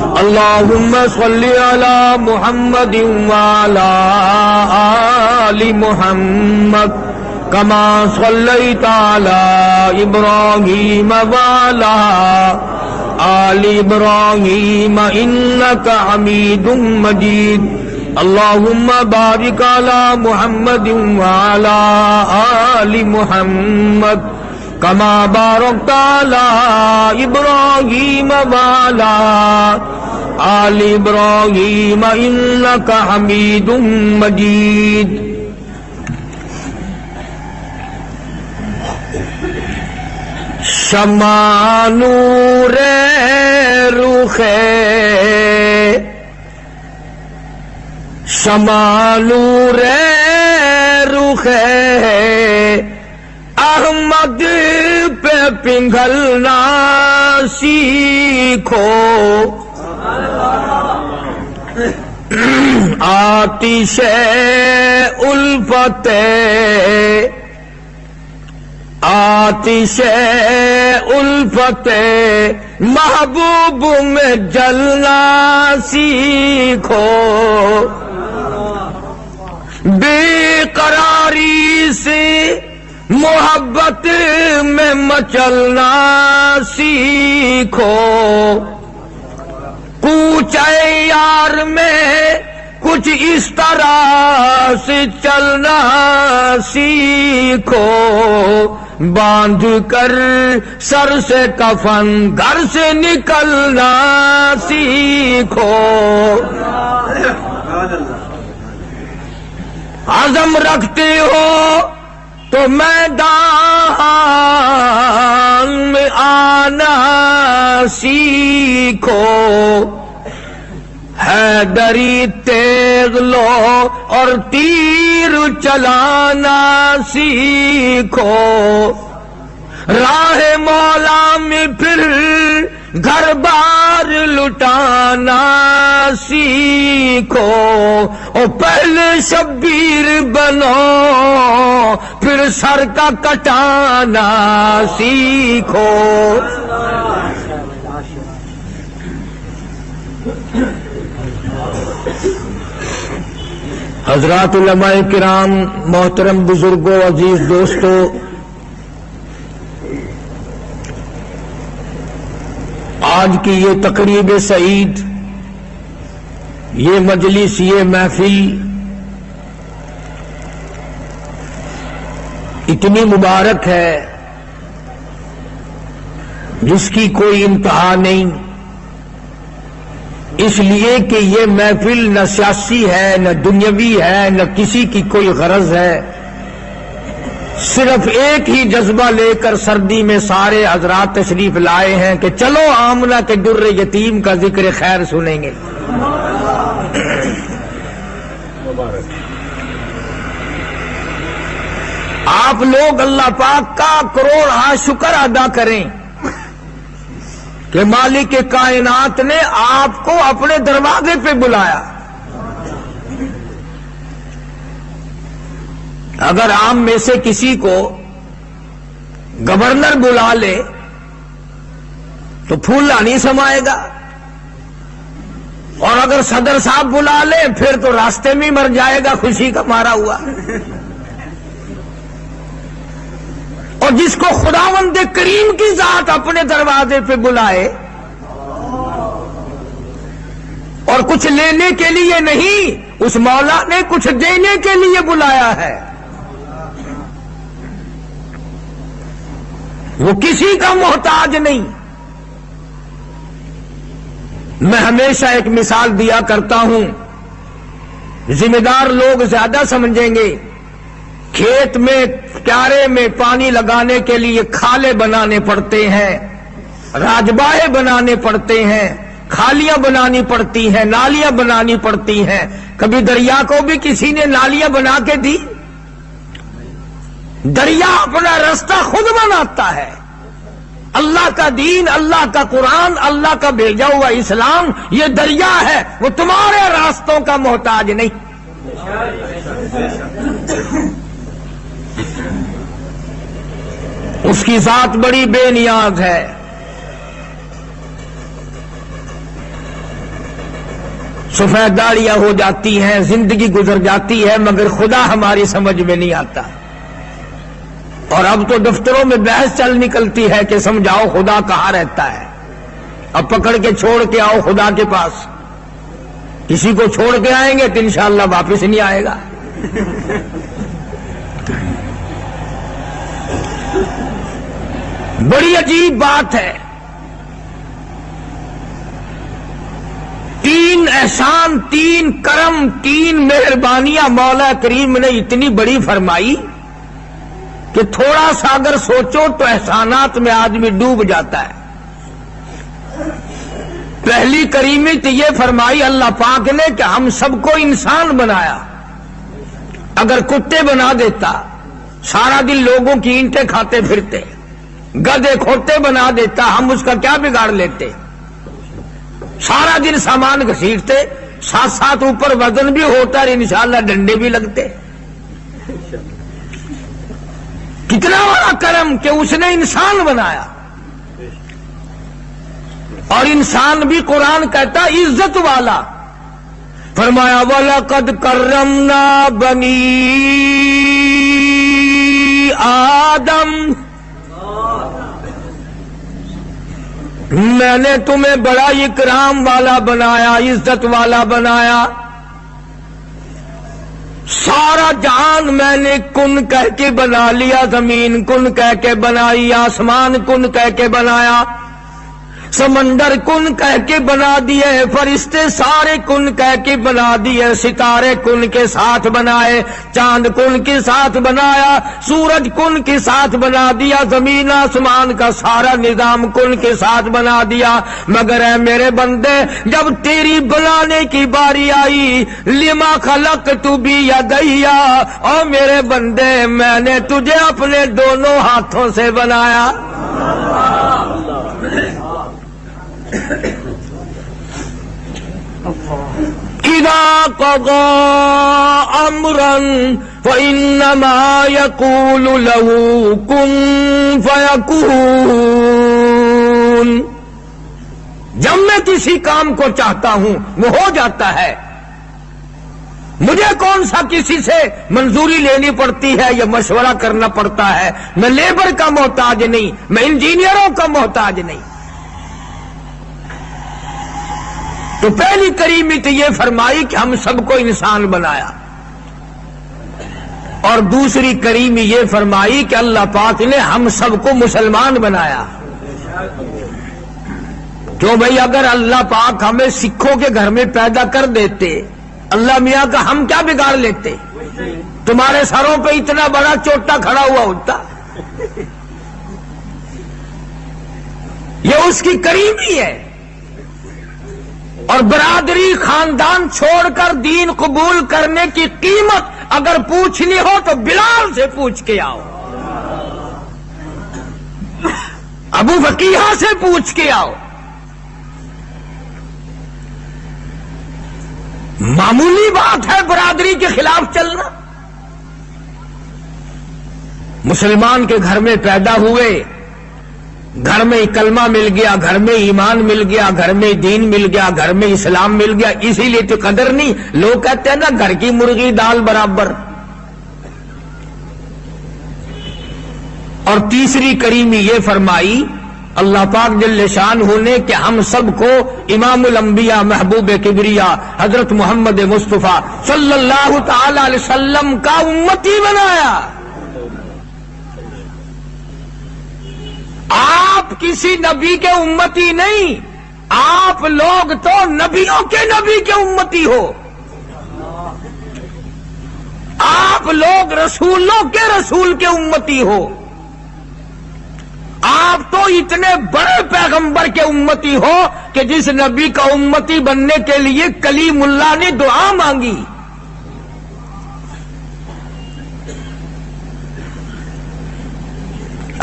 اللهم صل على محمد وعلى آل محمد كما صليت على إبراهيم وعلى آل إبراهيم إنك حميد مجيد اللهم بارك على محمد وعلى آل محمد كما باركت على إبراهيم وعلى آل إبراهيم إنك حميد مجيد شمع نور رخ شمع نور رخ احمد پہ پنگھلنا سیکھو آتش الفت آتش الفت محبوب میں جلنا سیکھو بے قراری سے محبت میں مچلنا سیکھو کوچے یار میں کچھ اس طرح سے چلنا سیکھو باندھ کر سر سے کفن گھر سے نکلنا سیکھو عزم رکھتے ہو تو میدان میں آنا سیکھو حیدری تیغ لو اور تیر چلانا سیکھو راہ مولا میں پھر گھر بار لٹانا سیکھو اور پہلے شبیر بنو پھر سر کا کٹانا سیکھو حضرات علماء کرام، محترم بزرگوں، عزیز دوستوں، آج کی یہ تقریب سعید، یہ مجلس، یہ محفل اتنی مبارک ہے جس کی کوئی انتہا نہیں، اس لیے کہ یہ محفل نہ سیاسی ہے، نہ دنیاوی ہے، نہ کسی کی کوئی غرض ہے، صرف ایک ہی جذبہ لے کر سردی میں سارے حضرات تشریف لائے ہیں کہ چلو آمنہ کے در یتیم کا ذکر خیر سنیں گے۔ آپ لوگ اللہ پاک کا کروڑا شکر ادا کریں کہ مالک کائنات نے آپ کو اپنے دروازے پہ بلایا۔ اگر عام میں سے کسی کو گورنر بلا لے تو پھولا نہیں سمائے گا، اور اگر صدر صاحب بلا لے پھر تو راستے میں مر جائے گا خوشی کا مارا ہوا۔ اور جس کو خداوند کریم کی ذات اپنے دروازے پہ بلائے اور کچھ لینے کے لیے نہیں، اس مولا نے کچھ دینے کے لیے بلایا ہے، وہ کسی کا محتاج نہیں۔ میں ہمیشہ ایک مثال دیا کرتا ہوں، ذمہ دار لوگ زیادہ سمجھیں گے۔ کھیت میں کیارے میں پانی لگانے کے لیے کھالے بنانے پڑتے ہیں، راجباہے بنانے پڑتے ہیں، کھالیاں بنانی پڑتی ہیں، نالیاں بنانی پڑتی ہیں۔ کبھی دریا کو بھی کسی نے نالیاں بنا کے دی؟ دریا اپنا راستہ خود بناتا ہے۔ اللہ کا دین، اللہ کا قرآن، اللہ کا بھیجا ہوا اسلام یہ دریا ہے، وہ تمہارے راستوں کا محتاج نہیں۔ اس کی ذات بڑی بے نیاز ہے۔ سفید داڑیاں ہو جاتی ہیں، زندگی گزر جاتی ہے، مگر خدا ہماری سمجھ میں نہیں آتا۔ اور اب تو دفتروں میں بحث چل نکلتی ہے کہ سمجھاؤ خدا کہاں رہتا ہے، اب پکڑ کے چھوڑ کے آؤ خدا کے پاس۔ کسی کو چھوڑ کے آئیں گے تو انشاءاللہ واپس نہیں آئے گا۔ بڑی عجیب بات ہے، تین احسان، تین کرم، تین مہربانیاں مولا کریم نے اتنی بڑی فرمائی کہ تھوڑا سا اگر سوچو تو احسانات میں آدمی ڈوب جاتا ہے۔ پہلی کریمی تو یہ فرمائی اللہ پاک نے کہ ہم سب کو انسان بنایا۔ اگر کتے بنا دیتا، سارا دن لوگوں کی اینٹیں کھاتے پھرتے، گدھے کھوتے بنا دیتا، ہم اس کا کیا بگاڑ لیتے؟ سارا دن سامان گھسیٹتے، ساتھ ساتھ اوپر وزن بھی ہوتا اور انشاءاللہ ڈنڈے بھی لگتے۔ کتنا بڑا کرم کہ اس نے انسان بنایا، اور انسان بھی قرآن کہتا عزت والا۔ فرمایا وَلَقَدْ كَرَّمْنَا بَنِي آدم، میں نے تمہیں بڑا اکرام والا بنایا، عزت والا بنایا۔ سارا جہان میں نے کن کہہ کے بنا لیا، زمین کن کہہ کے بنائی، آسمان کن کہہ کے بنایا، سمندر کن کہہ کے بنا دیے، فرشتے سارے کن کہہ کے بنا دیے، ستارے کن کے ساتھ بنائے، چاند کن کے ساتھ بنایا، سورج کن کے ساتھ بنا دیا، زمین آسمان کا سارا نظام کن کے ساتھ بنا دیا۔ مگر اے میرے بندے، جب تیری بنانے کی باری آئی، لما خلقت بیدیا، او میرے بندے میں نے تجھے اپنے دونوں ہاتھوں سے بنایا۔ اذا قضى امرا فانما يقول له كن فيكون۔ جب میں کسی کام کو چاہتا ہوں وہ ہو جاتا ہے۔ مجھے کون سا کسی سے منظوری لینی پڑتی ہے یا مشورہ کرنا پڑتا ہے؟ میں لیبر کا محتاج نہیں، میں انجینئروں کا محتاج نہیں۔ تو پہلی کریمی تو یہ فرمائی کہ ہم سب کو انسان بنایا، اور دوسری کریمی یہ فرمائی کہ اللہ پاک نے ہم سب کو مسلمان بنایا۔ کیوں بھائی، اگر اللہ پاک ہمیں سکھوں کے گھر میں پیدا کر دیتے، اللہ میاں کا ہم کیا بگاڑ لیتے؟ تمہارے سروں پہ اتنا بڑا چوٹا کھڑا ہوا ہوتا۔ یہ اس کی کریمی ہے۔ اور برادری خاندان چھوڑ کر دین قبول کرنے کی قیمت اگر پوچھنی ہو تو بلال سے پوچھ کے آؤ، ابو فقیہ سے پوچھ کے آؤ۔ معمولی بات ہے برادری کے خلاف چلنا۔ مسلمان کے گھر میں پیدا ہوئے، گھر میں کلمہ مل گیا، گھر میں ایمان مل گیا، گھر میں دین مل گیا، گھر میں اسلام مل گیا، اسی لیے تو قدر نہیں۔ لوگ کہتے ہیں نا گھر کی مرغی دال برابر۔ اور تیسری کریمی یہ فرمائی اللہ پاک جل شانہ نے کہ ہم سب کو امام الانبیاء محبوب کبریا حضرت محمد مصطفیٰ صلی اللہ تعالی علیہ وسلم کا امتی بنایا۔ آپ کسی نبی کے امتی نہیں، آپ لوگ تو نبیوں کے نبی کے امتی ہو، آپ لوگ رسولوں کے رسول کے امتی ہو، آپ تو اتنے بڑے پیغمبر کے امتی ہو کہ جس نبی کا امتی بننے کے لیے کلیم اللہ نے دعا مانگی۔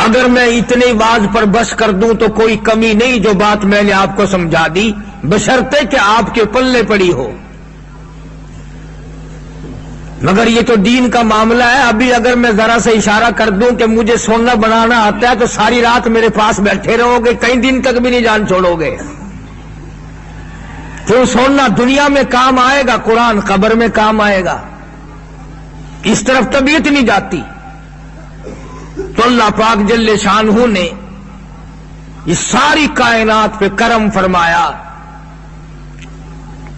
اگر میں اتنی بات پر بس کر دوں تو کوئی کمی نہیں جو بات میں نے آپ کو سمجھا دی، بشرطے کہ آپ کے پلے پڑی ہو۔ مگر یہ تو دین کا معاملہ ہے۔ ابھی اگر میں ذرا سے اشارہ کر دوں کہ مجھے سونا بنانا آتا ہے تو ساری رات میرے پاس بیٹھے رہو گے، کئی دن تک بھی نہیں جان چھوڑو گے۔ جو سننا دنیا میں کام آئے گا قرآن قبر میں کام آئے گا. اس طرف طبیعت نہیں جاتی. تو اللہ پاک جل شانہ نے یہ ساری کائنات پہ کرم فرمایا,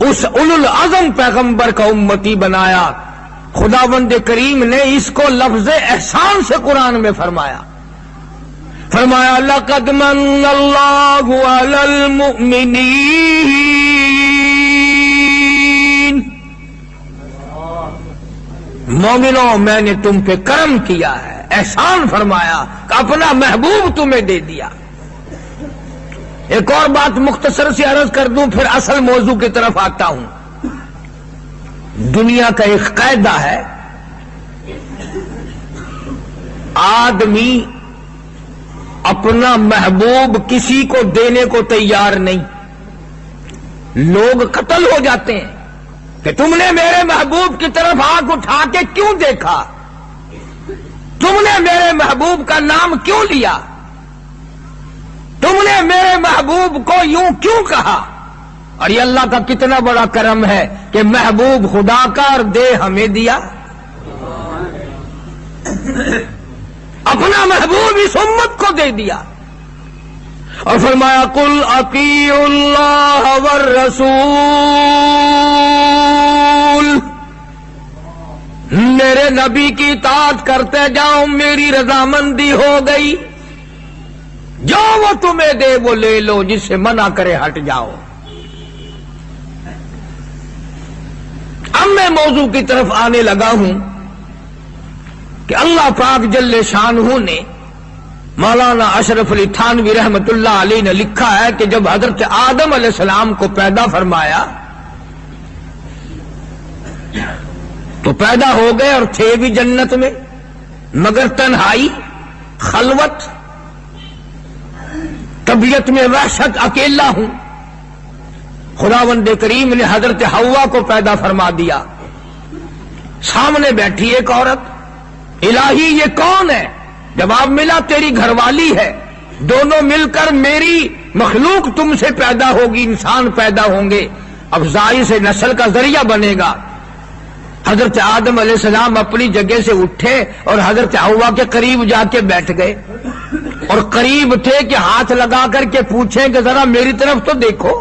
اس اولو العزم پیغمبر کا امتی بنایا. خداوند کریم نے اس کو لفظ احسان سے قرآن میں فرمایا. لَقَدْ مَنَّ اللَّهُ عَلَى الْمُؤْمِنِينَ, مومنوں میں نے تم پہ کرم کیا ہے, احسان فرمایا کہ اپنا محبوب تمہیں دے دیا. ایک اور بات مختصر سی عرض کر دوں پھر اصل موضوع کی طرف آتا ہوں. دنیا کا ایک قاعدہ ہے, آدمی اپنا محبوب کسی کو دینے کو تیار نہیں. لوگ قتل ہو جاتے ہیں کہ تم نے میرے محبوب کی طرف آنکھ اٹھا کے کیوں دیکھا, تم نے میرے محبوب کا نام کیوں لیا, تم نے میرے محبوب کو یوں کیوں کہا. اور یہ اللہ کا کتنا بڑا کرم ہے کہ محبوب خدا کا اور دے ہمیں دیا. اپنا محبوب اس امت کو دے دیا اور فرمایا قل اطیعوا اللہ والرسول, میرے نبی کی اطاعت کرتے جاؤ, میری رضامندی ہو گئی, جو وہ تمہیں دے وہ لے لو, جس سے منع کرے ہٹ جاؤ. اب میں موضوع کی طرف آنے لگا ہوں کہ اللہ پاک جل شانہ نے مولانا اشرف علی تھانوی رحمت اللہ علیہ نے لکھا ہے کہ جب حضرت آدم علیہ السلام کو پیدا فرمایا تو پیدا ہو گئے اور تھے بھی جنت میں, مگر تنہائی, خلوت, طبیعت میں وحشت, اکیلا ہوں. خداوند کریم نے حضرت حوا کو پیدا فرما دیا. سامنے بیٹھی ایک عورت, الہی یہ کون ہے؟ جواب ملا تیری گھر والی ہے, دونوں مل کر میری مخلوق تم سے پیدا ہوگی, انسان پیدا ہوں گے, افزائی سے نسل کا ذریعہ بنے گا. حضرت آدم علیہ السلام اپنی جگہ سے اٹھے اور حضرت حوا کے قریب جا کے بیٹھ گئے, اور قریب تھے کہ ہاتھ لگا کر کے پوچھیں کہ ذرا میری طرف تو دیکھو.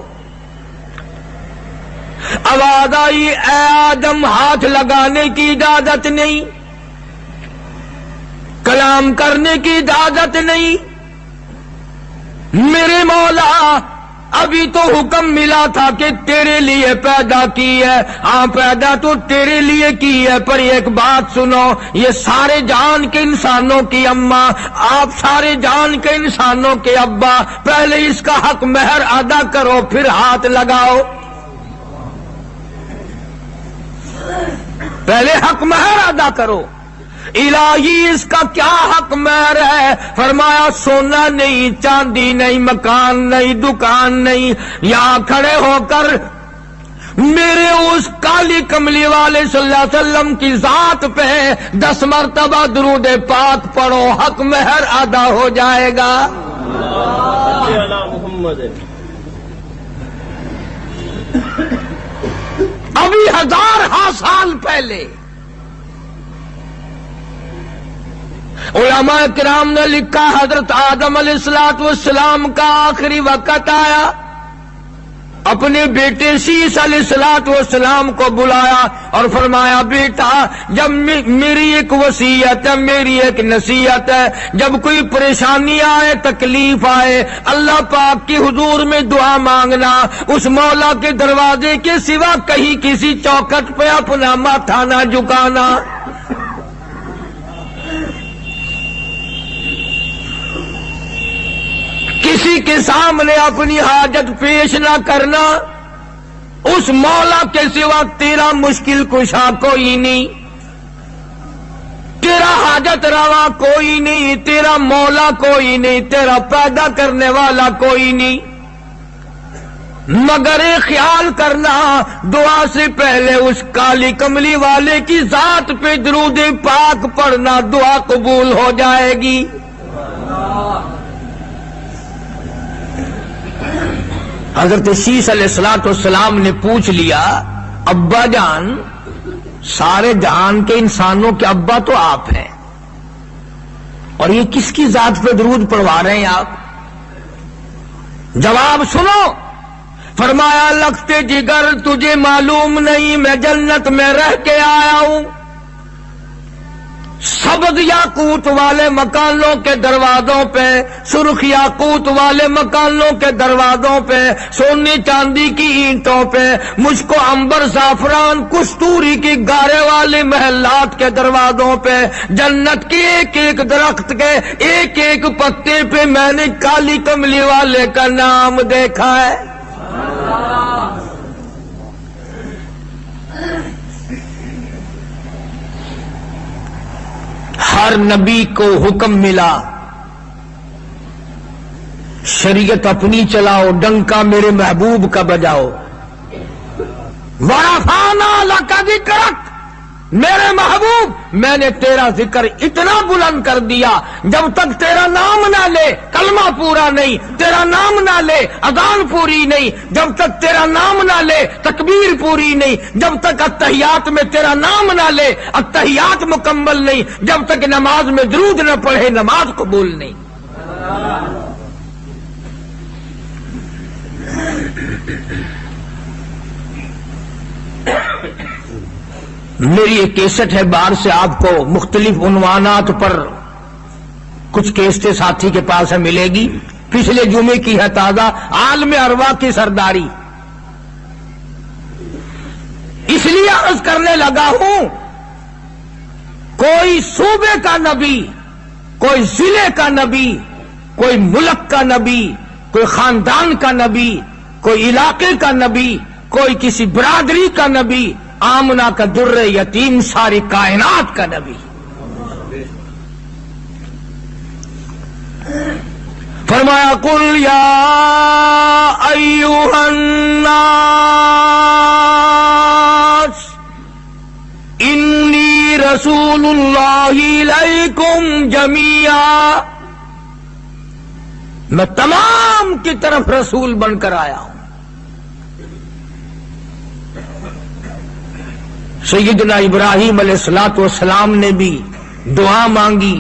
آواز آئی, اے آدم ہاتھ لگانے کی اجازت نہیں, کلام کرنے کی اجازت نہیں. میرے مولا ابھی تو حکم ملا تھا کہ تیرے لیے پیدا کی ہے, ہاں پیدا تو تیرے لیے کی ہے, پر ایک بات سنو, یہ سارے جان کے انسانوں کی اماں, آپ سارے جان کے انسانوں کے ابا, پہلے اس کا حق مہر ادا کرو پھر ہاتھ لگاؤ. پہلے حق مہر ادا کرو. الہی اس کا کیا حق مہر ہے؟ فرمایا سونا نہیں, چاندی نہیں, مکان نہیں, دکان نہیں, یہاں کھڑے ہو کر میرے اس کالی کملی والے صلی اللہ علیہ وسلم کی ذات پہ 10 مرتبہ درود پاک پڑھو, حق مہر ادا ہو جائے گا. ابھی 1000 سال پہلے علماء کرام نے لکھا حضرت آدم علیہ السلام کا آخری وقت آیا, اپنے بیٹے شیش علیہ السلام کو بلایا اور فرمایا بیٹا جب میری ایک وصیت ہے, میری ایک نصیحت ہے, جب کوئی پریشانی آئے, تکلیف آئے, اللہ پاک کی حضور میں دعا مانگنا, اس مولا کے دروازے کے سوا کہیں کسی چوکھٹ پہ اپنا ماتھا نہ جھکانا. کسی کے سامنے اپنی حاجت پیش نہ کرنا, اس مولا کے سوا تیرا مشکل کشا کوئی نہیں, تیرا حاجت روا کوئی نہیں, تیرا مولا کوئی نہیں, تیرا پیدا کرنے والا کوئی نہیں. مگر خیال کرنا دعا سے پہلے اس کالی کملی والے کی ذات پہ درود پاک پڑھنا, دعا قبول ہو جائے گی. حضرت شیس علیہ السلام نے پوچھ لیا، ابا جان، سارے جہان کے انسانوں کے ابا تو آپ ہیں، اور یہ کس کی ذات پہ درود پڑھوا رہے ہیں آپ؟ جواب سنو، فرمایا لگتے جگر تجھے معلوم نہیں میں جنت میں رہ کے آیا ہوں، سبز یاقوت والے مکانوں کے دروازوں پہ، سرخ یاقوت والے مکانوں کے دروازوں پہ، سونے چاندی کی اینٹوں پہ، مجھ کو عنبر زعفران کستوری کی گارے والے محلات کے دروازوں پہ، جنت کے ایک ایک درخت کے ایک ایک پتے پہ میں نے کالی کملی والے کا نام دیکھا ہے۔ ہر نبی کو حکم ملا، شریعت اپنی چلاؤ، ڈنکا میرے محبوب کا بجاؤ۔ وَرَفَعْنَا لَكَ ذِكْرَكَ، میرے محبوب میں نے تیرا ذکر اتنا بلند کر دیا، جب تک تیرا نام نہ لے کلمہ پورا نہیں، تیرا نام نہ لے اذان پوری نہیں، جب تک تیرا نام نہ لے تکبیر پوری نہیں، جب تک اتحیات میں تیرا نام نہ لے اتحیات مکمل نہیں، جب تک نماز میں درود نہ پڑھے نماز قبول نہیں۔ میری ایک کیسٹ ہے، باہر سے آپ کو مختلف عنوانات پر کچھ کیسٹیں ساتھی کے پاس ہے، ملے گی، پچھلے جمعے کی ہے تازہ، عالم ارواح کی سرداری۔ اس لیے عرض کرنے لگا ہوں، کوئی صوبے کا نبی، کوئی ضلع کا نبی، کوئی ملک کا نبی، کوئی خاندان کا نبی، کوئی علاقے کا نبی، کوئی کسی برادری کا نبی، آمنہ کا در یتیم ساری کائنات کا نبی۔ فرمایا قل یا ایھا الناس انی رسول اللہ الیکم جمیعا، میں تمام کی طرف رسول بن کر آیا ہوں۔ سیدنا ابراہیم علیہ السلام نے بھی دعا مانگی۔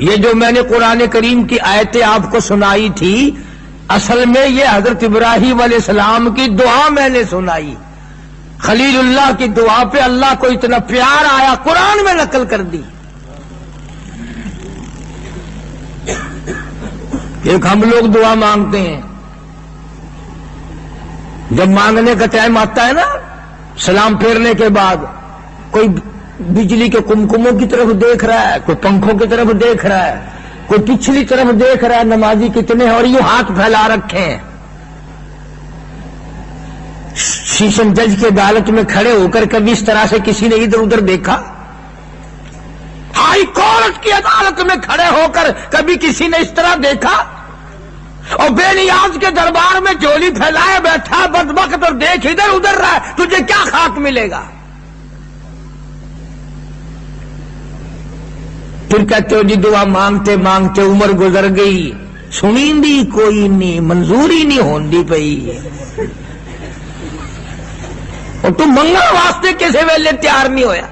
یہ جو میں نے قرآن کریم کی آیتیں آپ کو سنائی تھی، اصل میں یہ حضرت ابراہیم علیہ السلام کی دعا میں نے سنائی۔ خلیل اللہ کی دعا پہ اللہ کو اتنا پیار آیا، قرآن میں نقل کر دی۔ ایک ہم لوگ دعا مانگتے ہیں، جب مانگنے کا ٹائم آتا ہے نا، سلام پھیرنے کے بعد کوئی بجلی کے کمکموں کی طرف دیکھ رہا ہے، کوئی پنکھوں کی طرف دیکھ رہا ہے، کوئی پچھلی طرف دیکھ رہا ہے، نمازی کتنے ہیں، اور یہ ہاتھ پھیلا رکھے ہیں۔ سیشن جج کی عدالت میں کھڑے ہو کر کبھی اس طرح سے کسی نے ادھر ادھر دیکھا؟ ہائی کورٹ کی عدالت میں کھڑے ہو کر کبھی کسی نے اس طرح دیکھا؟ اور بے نیاز کے دربار میں جولی پھیلائے بیٹھا بدبخت، اور دیکھ ادھر ادھر رہا ہے، تجھے کیا خاک ملے گا؟ پھر کہتے ہو جی دعا مانگتے مانگتے عمر گزر گئی، سنیندی کوئی نہیں، منظوری نہیں ہوندی پئی، اور تم منگا واسطے کسی ویلے تیار نہیں ہویا۔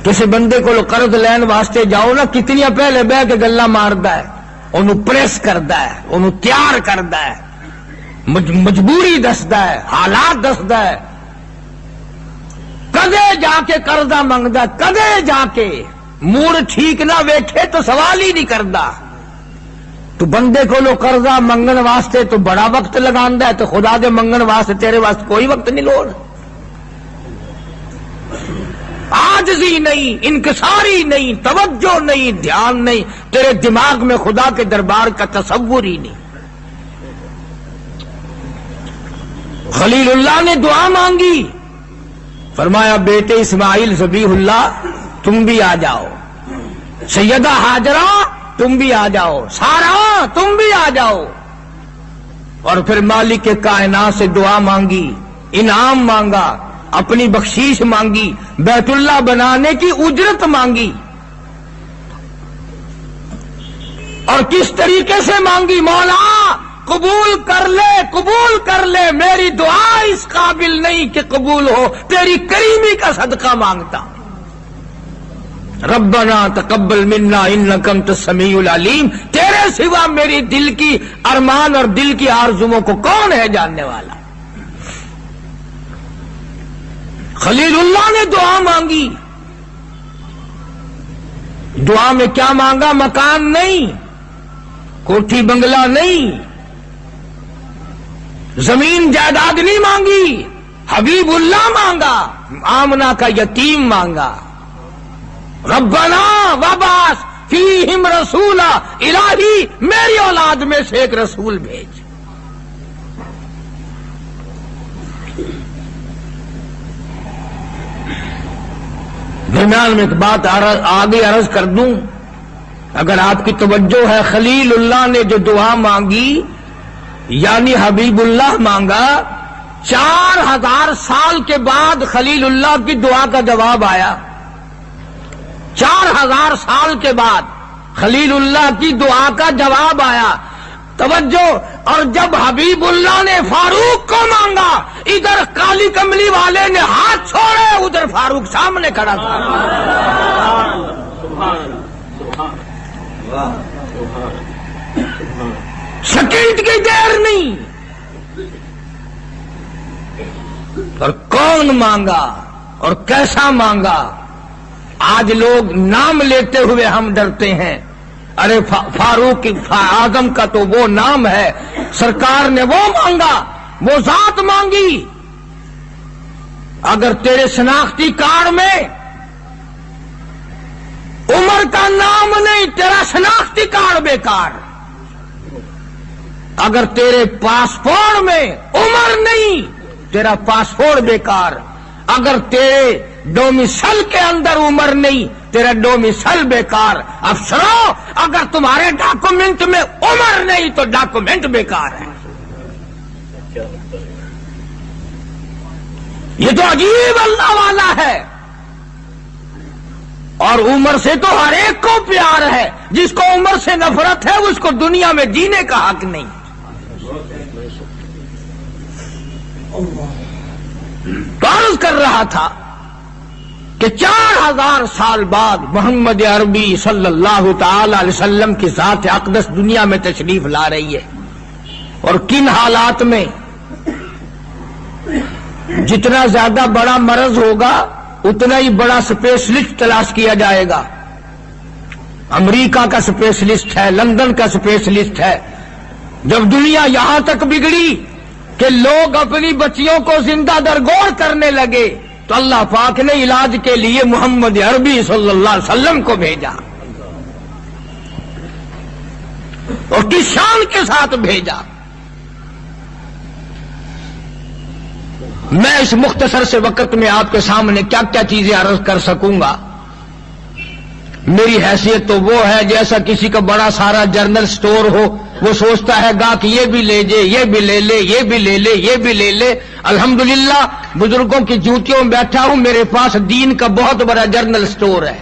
کسی بندے کو قرض لین واسطے جاؤ نا، کتنیاں پہلے بہ کے گلا ماردا ہے، انہوں پریس کردا ہے، انہوں تیار کردا ہے، مجبوری دسدا ہے، حالات دسدا ہے، کدے جا کے قرضہ منگدا، کدے جا کے موڑ ٹھیک نہ ویکھے تو سوال ہی نہیں کردا۔ تو بندے کو لو قرضہ منگن واسطے تو بڑا وقت لگاندا ہے، تو خدا دے منگن واسطے تیرے واسطے کوئی وقت نہیں لوڑ۔ عاجزی نہیں، انکساری نہیں، توجہ نہیں، دھیان نہیں، تیرے دماغ میں خدا کے دربار کا تصور ہی نہیں۔ خلیل اللہ نے دعا مانگی، فرمایا بیٹے اسماعیل ذبیح اللہ تم بھی آ جاؤ، سیدہ ہاجرہ تم بھی آ جاؤ، سارا تم بھی آ جاؤ۔ اور پھر مالک کائنات سے دعا مانگی، انعام مانگا، اپنی بخشیش مانگی، بیت اللہ بنانے کی اجرت مانگی۔ اور کس طریقے سے مانگی؟ مولا قبول کر لے میری دعا اس قابل نہیں کہ قبول ہو، تیری کریمی کا صدقہ مانگتا ہوں۔ ربنا تقبل منا انک انت السمیع العلیم، تیرے سوا میری دل کی ارمان اور دل کی آرزوؤں کو کون ہے جاننے والا۔ خلیل اللہ نے دعا مانگی، دعا میں کیا مانگا؟ مکان نہیں، کوٹھی بنگلہ نہیں، زمین جائیداد نہیں مانگی، حبیب اللہ مانگا، آمنہ کا یتیم مانگا۔ ربنا وبعث فیہم رسولا، الہی میری اولاد میں سے ایک رسول بھیج۔ درمیان میں ایک بات آگے عرض کر دوں، اگر آپ کی توجہ ہے، خلیل اللہ نے جو دعا مانگی یعنی حبیب اللہ مانگا، 4000 سال کے بعد خلیل اللہ کی دعا کا جواب آیا۔ 4000 سال کے بعد خلیل اللہ کی دعا کا جواب آیا۔ توجہ، اور جب حبیب اللہ نے فاروق کو مانگا، ادھر کالی کملی والے نے ہاتھ چھوڑے، ادھر فاروق سامنے کھڑا تھا۔ سیکنڈ کی دیر نہیں، اور کون مانگا اور کیسا مانگا؟ آج لوگ نام لیتے ہوئے ہم ڈرتے ہیں، ارے فاروق اعظم کا تو وہ نام ہے، سرکار نے وہ مانگا، وہ ذات مانگی۔ اگر تیرے شناختی کارڈ میں عمر کا نام نہیں، تیرا شناختی کارڈ بیکار۔ اگر تیرے پاسپورٹ میں عمر نہیں، تیرا پاسپورٹ بیکار۔ اگر تیرے ڈومیسل کے اندر عمر نہیں، تیرا ڈومیسل بیکار۔ افسروں، اگر تمہارے ڈاکومنٹ میں عمر نہیں تو ڈاکومنٹ بیکار ہے۔ یہ تو عجیب اللہ والا ہے، اور عمر سے تو ہر ایک کو پیار ہے، جس کو عمر سے نفرت ہے اس کو دنیا میں جینے کا حق نہیں۔ تو عرض کر رہا تھا کہ 4000 سال بعد محمد عربی صلی اللہ تعالی علیہ وسلم کی ذات اقدس دنیا میں تشریف لا رہی ہے، اور کن حالات میں؟ جتنا زیادہ بڑا مرض ہوگا اتنا ہی بڑا اسپیشلسٹ تلاش کیا جائے گا۔ امریکہ کا اسپیشلسٹ ہے، لندن کا اسپیشلسٹ ہے۔ جب دنیا یہاں تک بگڑی کہ لوگ اپنی بچیوں کو زندہ درگور کرنے لگے تو اللہ پاک نے علاج کے لیے محمد عربی صلی اللہ علیہ وسلم کو بھیجا، اور کس شان کے ساتھ بھیجا۔ میں اس مختصر سے وقت میں آپ کے سامنے کیا کیا چیزیں عرض کر سکوں گا؟ میری حیثیت تو وہ ہے جیسا کسی کا بڑا سارا جرنل سٹور ہو، وہ سوچتا ہے گا کہ یہ بھی لے جے، یہ بھی لے لے، یہ بھی لے لے، یہ بھی لے لے۔ الحمدللہ بزرگوں کی جوتیوں میں بیٹھا ہوں، میرے پاس دین کا بہت بڑا جرنل سٹور ہے۔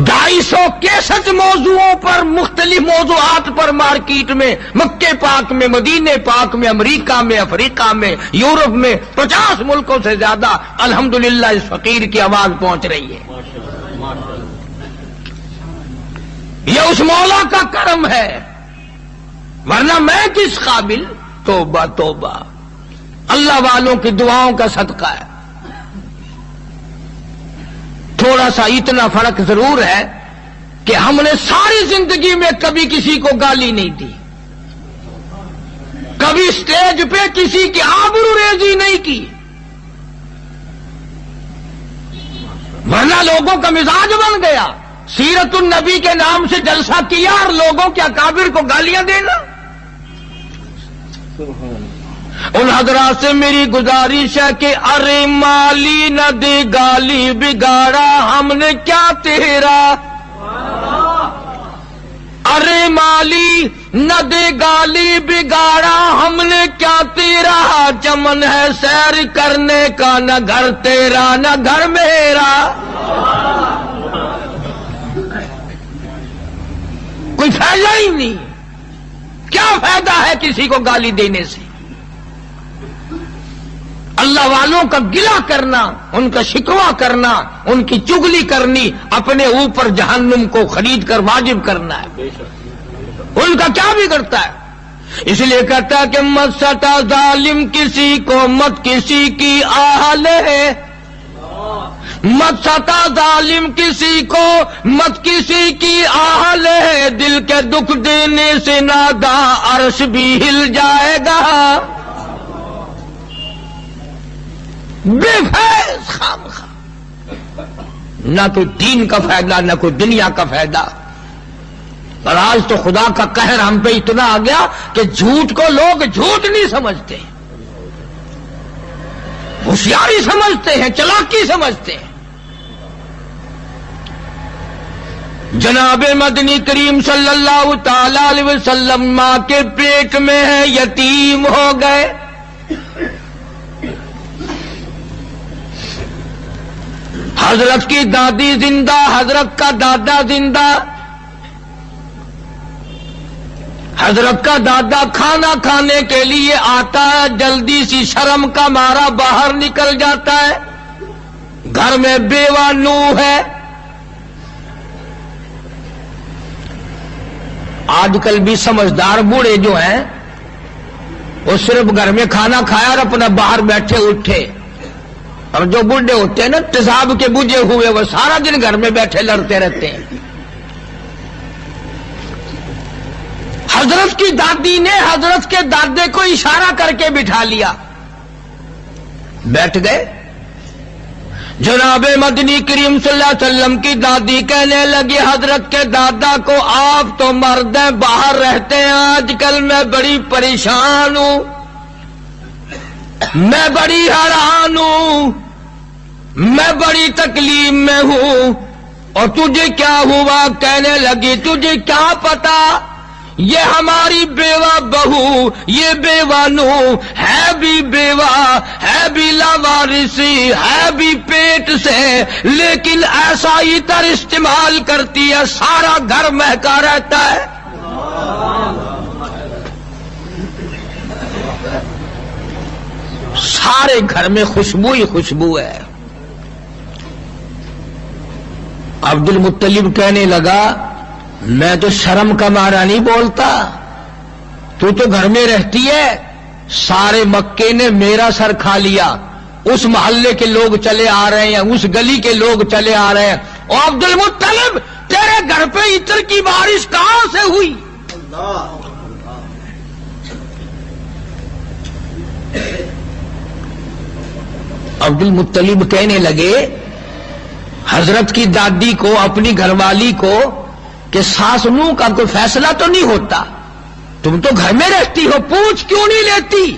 250 63 موضوعوں پر، مختلف موضوعات پر مارکیٹ میں، مکے پاک میں، مدینے پاک میں، امریکہ میں، افریقہ میں، یورپ میں 50 ملکوں سے زیادہ الحمدللہ اس فقیر کی آواز پہنچ رہی ہے۔ یہ اس مولا کا کرم ہے، ورنہ میں کس قابل؟ توبہ توبہ، اللہ والوں کی دعاؤں کا صدقہ ہے۔ تھوڑا سا اتنا فرق ضرور ہے کہ ہم نے ساری زندگی میں کبھی کسی کو گالی نہیں دی، کبھی اسٹیج پہ کسی کی آبرو ریزی نہیں کی، ورنہ لوگوں کا مزاج بن گیا سیرت النبی کے نام سے جلسہ کیا اور لوگوں کے اکابر کو گالیاں دینا۔ ان حضرات سے میری گزارش ہے کہ ارے مالی نہ دے گالی بگاڑا ہم نے کیا تیرا، ارے مالی نہ دے گالی بگاڑا ہم نے کیا تیرا، چمن ہے سیر کرنے کا نہ گھر تیرا نہ گھر میرا۔ کوئی فائدہ ہی نہیں، کیا فائدہ ہے کسی کو گالی دینے سے؟ اللہ والوں کا گلہ کرنا، ان کا شکوہ کرنا، ان کی چگلی کرنی، اپنے اوپر جہنم کو خرید کر واجب کرنا ہے۔ ان کا کیا بگڑتا ہے؟ اس لیے کہتا ہے کہ مت ستا ظالم کسی کو، مت کسی کی آہ لے، مت ستا ظالم کسی کو، مت کسی کی آہ لے، دل کے دکھ دینے سے نادا عرش بھی ہل جائے گا۔ بے فیض خامخواہ، نہ کوئی دین کا فائدہ نہ کوئی دنیا کا فائدہ۔ اور آج تو خدا کا قہر ہم پہ اتنا آ گیا کہ جھوٹ کو لوگ جھوٹ نہیں سمجھتے، ہوشیاری سمجھتے ہیں، چلاکی سمجھتے ہیں۔ جناب مدنی کریم صلی اللہ تعالی علیہ وسلم ماں کے پیٹ میں ہے، یتیم ہو گئے۔ حضرت کی دادی زندہ، حضرت کا دادا زندہ۔ حضرت کا دادا کھانا کھانے کے لیے آتا ہے، جلدی سی شرم کا مارا باہر نکل جاتا ہے۔ گھر میں بیوہ نوح ہے۔ آج کل بھی سمجھدار بوڑھے جو ہیں وہ صرف گھر میں کھانا کھایا اور اپنا باہر بیٹھے اٹھے، اور جو بوڑھے ہوتے ہیں نا تیزاب کے بجھے ہوئے، وہ سارا دن گھر میں بیٹھے لڑتے رہتے ہیں۔ حضرت کی دادی نے حضرت کے دادے کو اشارہ کر کے بٹھا لیا، بیٹھ گئے۔ جناب مدنی کریم صلی اللہ علیہ وسلم کی دادی کہنے لگی حضرت کے دادا کو، آپ تو مرد ہیں، باہر رہتے ہیں، آج کل میں بڑی پریشان ہوں، میں بڑی حیران ہوں، میں بڑی تکلیف میں ہوں۔ اور تجھے کیا ہوا؟ کہنے لگی تجھے کیا پتا، یہ ہماری بیوہ بہو، یہ بیوہ نوح ہے بھی بیوہ، ہے بھی لاوارثی، ہے بھی پیٹ سے، لیکن ایسا عطر استعمال کرتی ہے سارا گھر مہکا رہتا ہے۔ سارے گھر میں خوشبو ہی خوشبو ہے۔ عبد المطلب کہنے لگا میں تو شرم کا مارا نہیں بولتا، تو گھر میں رہتی ہے، سارے مکے نے میرا سر کھا لیا، اس محلے کے لوگ چلے آ رہے ہیں، اس گلی کے لوگ چلے آ رہے ہیں، اور عبد المطلب تیرے گھر پہ عطر کی بارش کہاں سے ہوئی؟ عبد المطلب کہنے لگے حضرت کی دادی کو، اپنی گھر والی کو، کہ ساس نو کا کوئی فیصلہ تو نہیں ہوتا، تم تو گھر میں رہتی ہو، پوچھ کیوں نہیں لیتی؟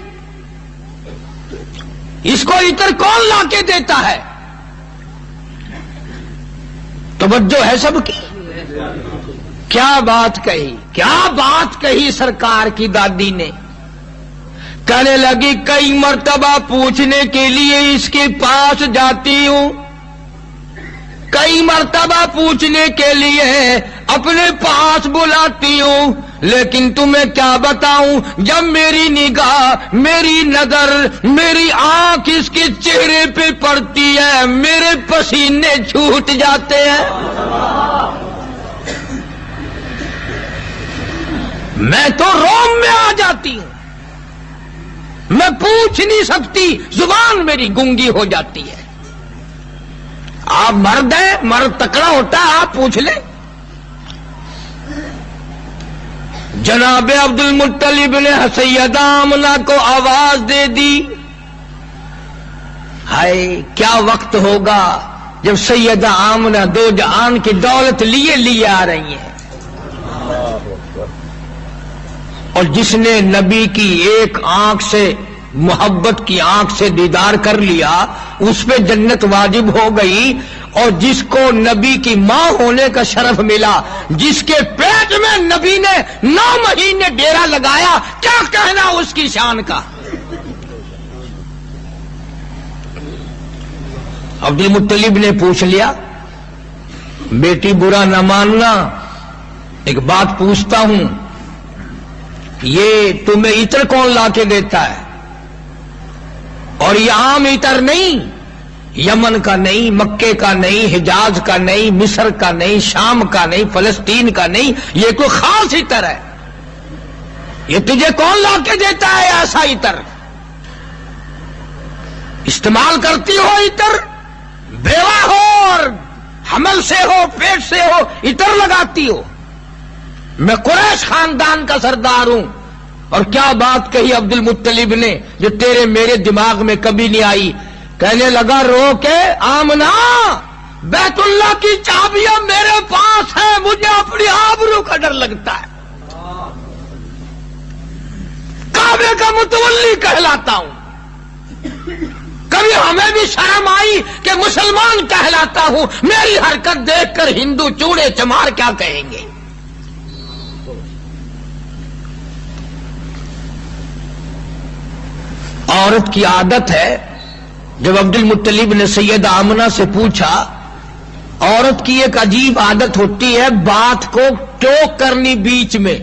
اس کو عطر کون لا کے دیتا ہے؟ توجہ ہے سب کی؟ کیا بات کہی، کیا بات کہی سرکار کی دادی نے۔ کہنے لگی کئی مرتبہ پوچھنے کے لیے اس کے پاس جاتی ہوں، کئی مرتبہ پوچھنے کے لیے اپنے پاس بلاتی ہوں، لیکن تمہیں کیا بتاؤں، جب میری نگاہ، میری نظر، میری آنکھ اس کے چہرے پہ پڑتی ہے، میرے پسینے چھوٹ جاتے ہیں، میں تو روم میں آ جاتی ہوں، میں پوچھ نہیں سکتی، زبان میری گنگی ہو جاتی ہے۔ آپ مرد ہیں، مرد تکڑا ہوتا ہے، آپ پوچھ لیں۔ جناب عبد المطلب نے سیدہ آمنہ کو آواز دے دی۔ ہائے کیا وقت ہوگا جب سیدہ آمنہ دو جہان کی دولت لیے آ رہی ہیں، اور جس نے نبی کی ایک آنکھ سے، محبت کی آنکھ سے دیدار کر لیا، اس پہ جنت واجب ہو گئی، اور جس کو نبی کی ماں ہونے کا شرف ملا، جس کے پیٹ میں نبی نے 9 مہینے ڈیرا لگایا، کیا کہنا اس کی شان کا۔ عبد المطلب نے پوچھ لیا، بیٹی برا نہ ماننا، ایک بات پوچھتا ہوں، یہ تمہیں عطر کون لا کے دیتا ہے؟ اور یہ عام عطر نہیں، یمن کا نہیں، مکے کا نہیں، حجاز کا نہیں، مصر کا نہیں، شام کا نہیں، فلسطین کا نہیں، یہ کوئی خاص عطر ہے۔ یہ تجھے کون لا کے دیتا ہے ایسا عطر؟ استعمال کرتی ہو عطر، بیوہ ہو اور حمل سے ہو، پیٹ سے ہو، عطر لگاتی ہو۔ میں قریش خاندان کا سردار ہوں، اور کیا بات کہی عبد المطلب نے جو تیرے میرے دماغ میں کبھی نہیں آئی۔ کہنے لگا رو کے آمنہ، بیت اللہ کی چابیاں میرے پاس ہیں، مجھے اپنی آبرو کا ڈر لگتا ہے، کعبے کا متولی کہلاتا ہوں۔ کبھی ہمیں بھی شرم آئی کہ مسلمان کہلاتا ہوں، میری حرکت دیکھ کر ہندو چوڑے چمار کیا کہیں گے؟ عورت کی عادت ہے، جب عبد المطلب نے سیدہ آمنہ سے پوچھا، عورت کی ایک عجیب عادت ہوتی ہے بات کو ٹوک کرنی بیچ میں۔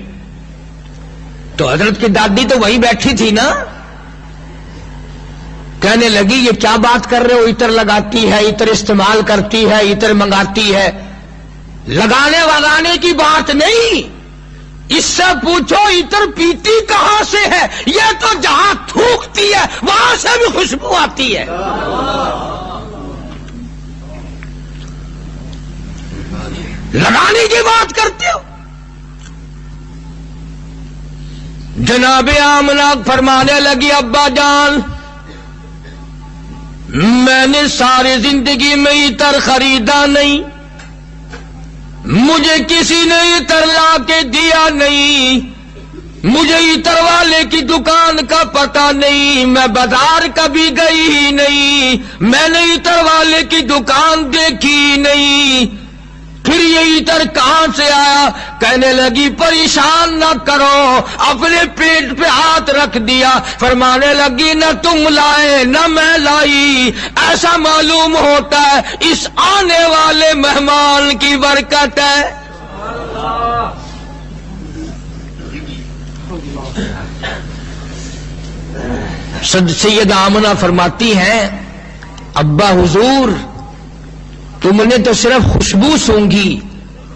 تو حضرت کی دادی تو وہیں بیٹھی تھی نا، کہنے لگی یہ کیا بات کر رہے ہو؟ عطر لگاتی ہے، عطر استعمال کرتی ہے، عطر منگاتی ہے۔ لگانے وگانے کی بات نہیں، اس سے پوچھو عطر پیتی کہاں سے ہے؟ یہ تو جہاں تھوکتی ہے وہاں سے بھی خوشبو آتی ہے۔ لگانے کی بات کرتے ہو؟ جناب آمنہ فرمانے لگی ابا جان، میں نے ساری زندگی میں عطر خریدا نہیں، مجھے کسی نے عطر لا کے دیا نہیں، مجھے عطر والے کی دکان کا پتہ نہیں، میں بازار کبھی گئی ہی نہیں، میں نے عطر والے کی دکان دیکھی نہیں، پھر یہ عطر کہاں سے آیا؟ کہنے لگی پریشان نہ کرو، اپنے پیٹ پہ ہاتھ رکھ دیا، فرمانے لگی نہ تم لائے نہ میں لائی، ایسا معلوم ہوتا ہے اس آنے والے مہمان کی برکت ہے۔ سیدہ آمنہ فرماتی ہیں ابا حضور تم نے تو صرف خوشبو سونگھی،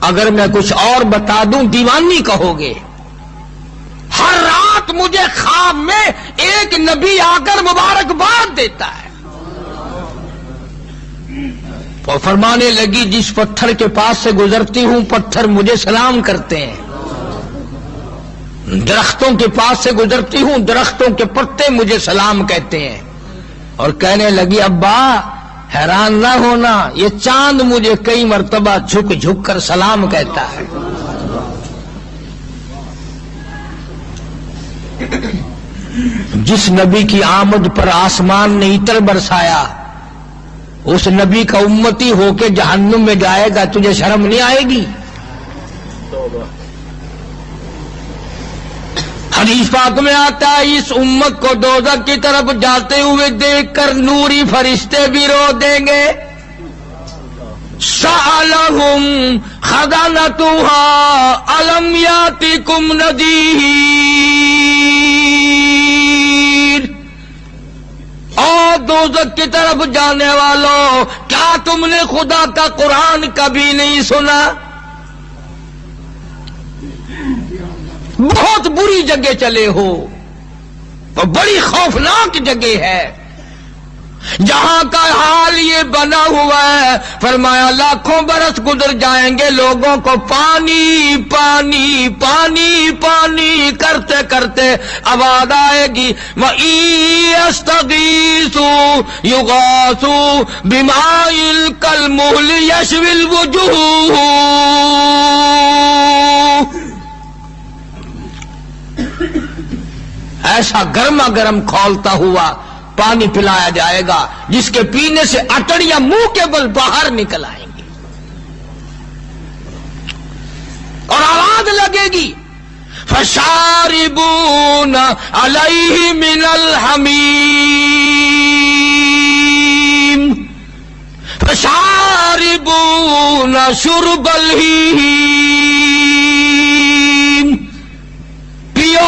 اگر میں کچھ اور بتا دوں دیوانی کہو گے۔ ہر رات مجھے خواب میں ایک نبی آ کر مبارکباد دیتا ہے، اور فرمانے لگی جس پتھر کے پاس سے گزرتی ہوں پتھر مجھے سلام کرتے ہیں، درختوں کے پاس سے گزرتی ہوں درختوں کے پتے مجھے سلام کہتے ہیں۔ اور کہنے لگی ابا حیران نہ ہونا، یہ چاند مجھے کئی مرتبہ جھک جھک کر سلام کہتا ہے۔ جس نبی کی آمد پر آسمان نے عطر برسایا، اس نبی کا امتی ہو کے جہنم میں جائے گا، تجھے شرم نہیں آئے گی؟ حدیث پاک میں آتا ہے اس امت کو دوزخ کی طرف جاتے ہوئے دیکھ کر نوری فرشتے بھی رو دیں گے۔ سألہم خزانتها ألم یاتکم نذیر، اور دوزخ کی طرف جانے والوں کیا تم نے خدا کا قرآن کبھی نہیں سنا؟ بہت بری جگہ چلے ہو، اور بڑی خوفناک جگہ ہے جہاں کا حال یہ بنا ہوا ہے۔ فرمایا لاکھوں برس گزر جائیں گے، لوگوں کو پانی پانی پانی پانی کرتے کرتے آواز آئے گی وَإِن يَسْتَغِيثُوا يُغَاثُوا بِمَاءٍ كَالْمُهْلِ يَشْوِي الْوُجُوهَ، ایسا گرما گرم کھولتا ہوا پانی پلایا جائے گا جس کے پینے سے اٹڑیاں منہ کے بل باہر نکل آئیں گی، اور آواز لگے گی فَشَارِبُونَ عَلَيْهِ مِنَ الْحَمِيمِ فَشَارِبُونَ شُرْبَ الْهِيمِ، پیو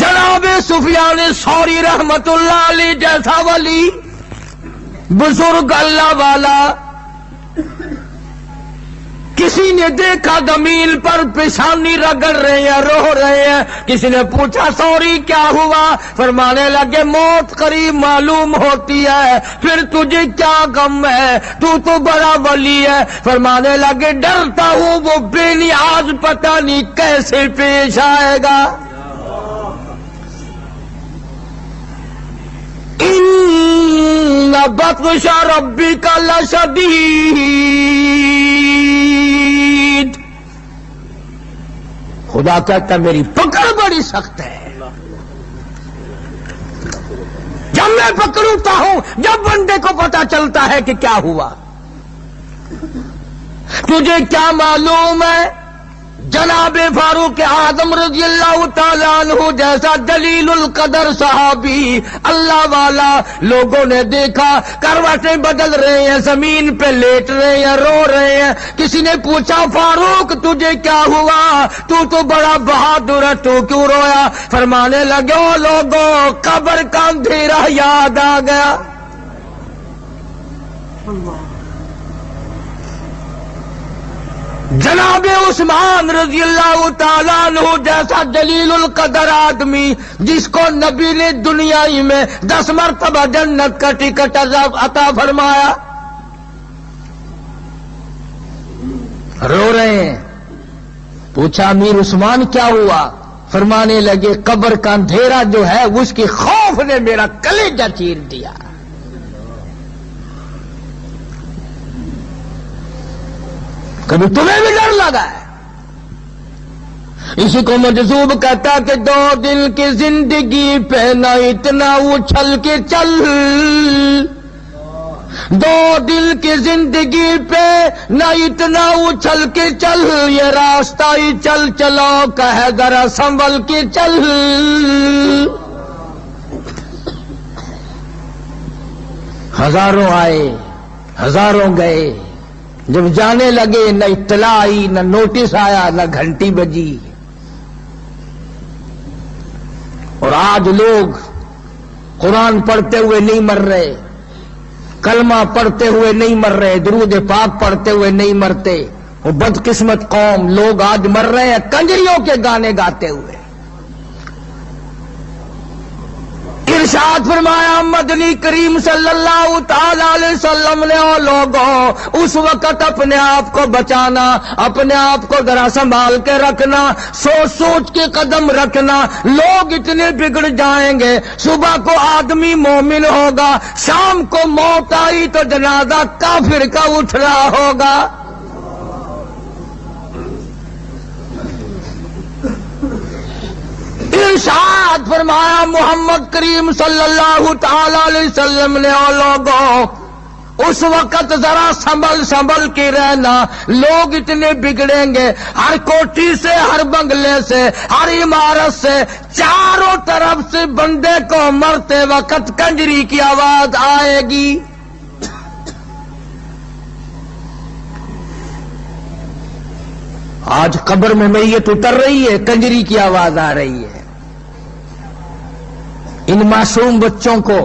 جناب سفیان ثوری رحمت اللہ علیہ جیسا ولی بزرگ اللہ والا کسی نے دیکھا زمین پر پیشانی رگڑ رہے ہیں، رو رہے ہیں. کسی نے پوچھا ثوری کیا ہوا؟ فرمانے لگے موت قریب معلوم ہوتی ہے، پھر تجھے کیا غم ہے؟ تو بڑا ولی ہے. فرمانے لگے ڈرتا ہوں وہ بے نیاز پتہ نہیں کیسے پیش آئے گا. ان بطش ربک لشدید، خدا کہتا میری پکڑ بڑی سخت ہے. جب میں پکڑتا ہوں، جب بندے کو پتا چلتا ہے کہ کیا ہوا. تجھے کیا معلوم ہے؟ جناب فاروق اعظم رضی اللہ تعالیٰ عنہ جیسا جلیل القدر صحابی اللہ والا لوگوں نے دیکھا کروٹیں بدل رہے ہیں، زمین پہ لیٹ رہے ہیں، رو رہے ہیں. کسی نے پوچھا فاروق تجھے کیا ہوا؟ تو بڑا بہادر ہے، تو کیوں رویا؟ فرمانے لگے او لوگوں قبر کا اندھیرا یاد آ گیا. جناب عثمان رضی اللہ تعالیٰ عنہ جیسا جلیل القدر آدمی جس کو نبی نے دنیا ہی میں 10 مرتبہ جنت کا ٹکٹ عطا فرمایا، رو رہے ہیں. پوچھا امیر عثمان کیا ہوا؟ فرمانے لگے قبر کا اندھیرا جو ہے اس کی خوف نے میرا کلیجہ چیر دیا. کبھی تمہیں بھی ڈر لگا ہے؟ اسی کو مجذوب کہتا کہ 2 دل کی زندگی پہ نہ اتنا اچھل کے چل، 2 دل کی زندگی پہ نہ اتنا اچھل کے چل، یہ راستہ ہی چل چلو کہے ذرا سنبھل کے چل. ہزاروں آئے ہزاروں گئے، جب جانے لگے نہ اطلاع آئی، نہ نوٹس آیا، نہ گھنٹی بجی. اور آج لوگ قرآن پڑھتے ہوئے نہیں مر رہے، کلمہ پڑھتے ہوئے نہیں مر رہے، درود پاک پڑھتے ہوئے نہیں مرتے. وہ بدقسمت قوم لوگ آج مر رہے ہیں کنجریوں کے گانے گاتے ہوئے. ارشاد فرمایا مدنی کریم صلی اللہ تعالی علیہ وسلم نے او لوگوں اس وقت اپنے آپ کو بچانا، اپنے آپ کو ذرا سنبھال کے رکھنا، سوچ سوچ کے قدم رکھنا. لوگ اتنے بگڑ جائیں گے، صبح کو آدمی مومن ہوگا، شام کو موت آئی تو جنازہ کافر کا اٹھ رہا ہوگا. ارشاد فرمایا محمد کریم صلی اللہ تعالی علیہ وسلم نے او لوگوں اس وقت ذرا سنبھل کے رہنا. لوگ اتنے بگڑیں گے، ہر کوٹھی سے، ہر بنگلے سے، ہر عمارت سے، چاروں طرف سے بندے کو مرتے وقت کنجری کی آواز آئے گی. آج قبر میں میت اتر رہی ہے، کنجری کی آواز آ رہی ہے. ان معصوم بچوں کو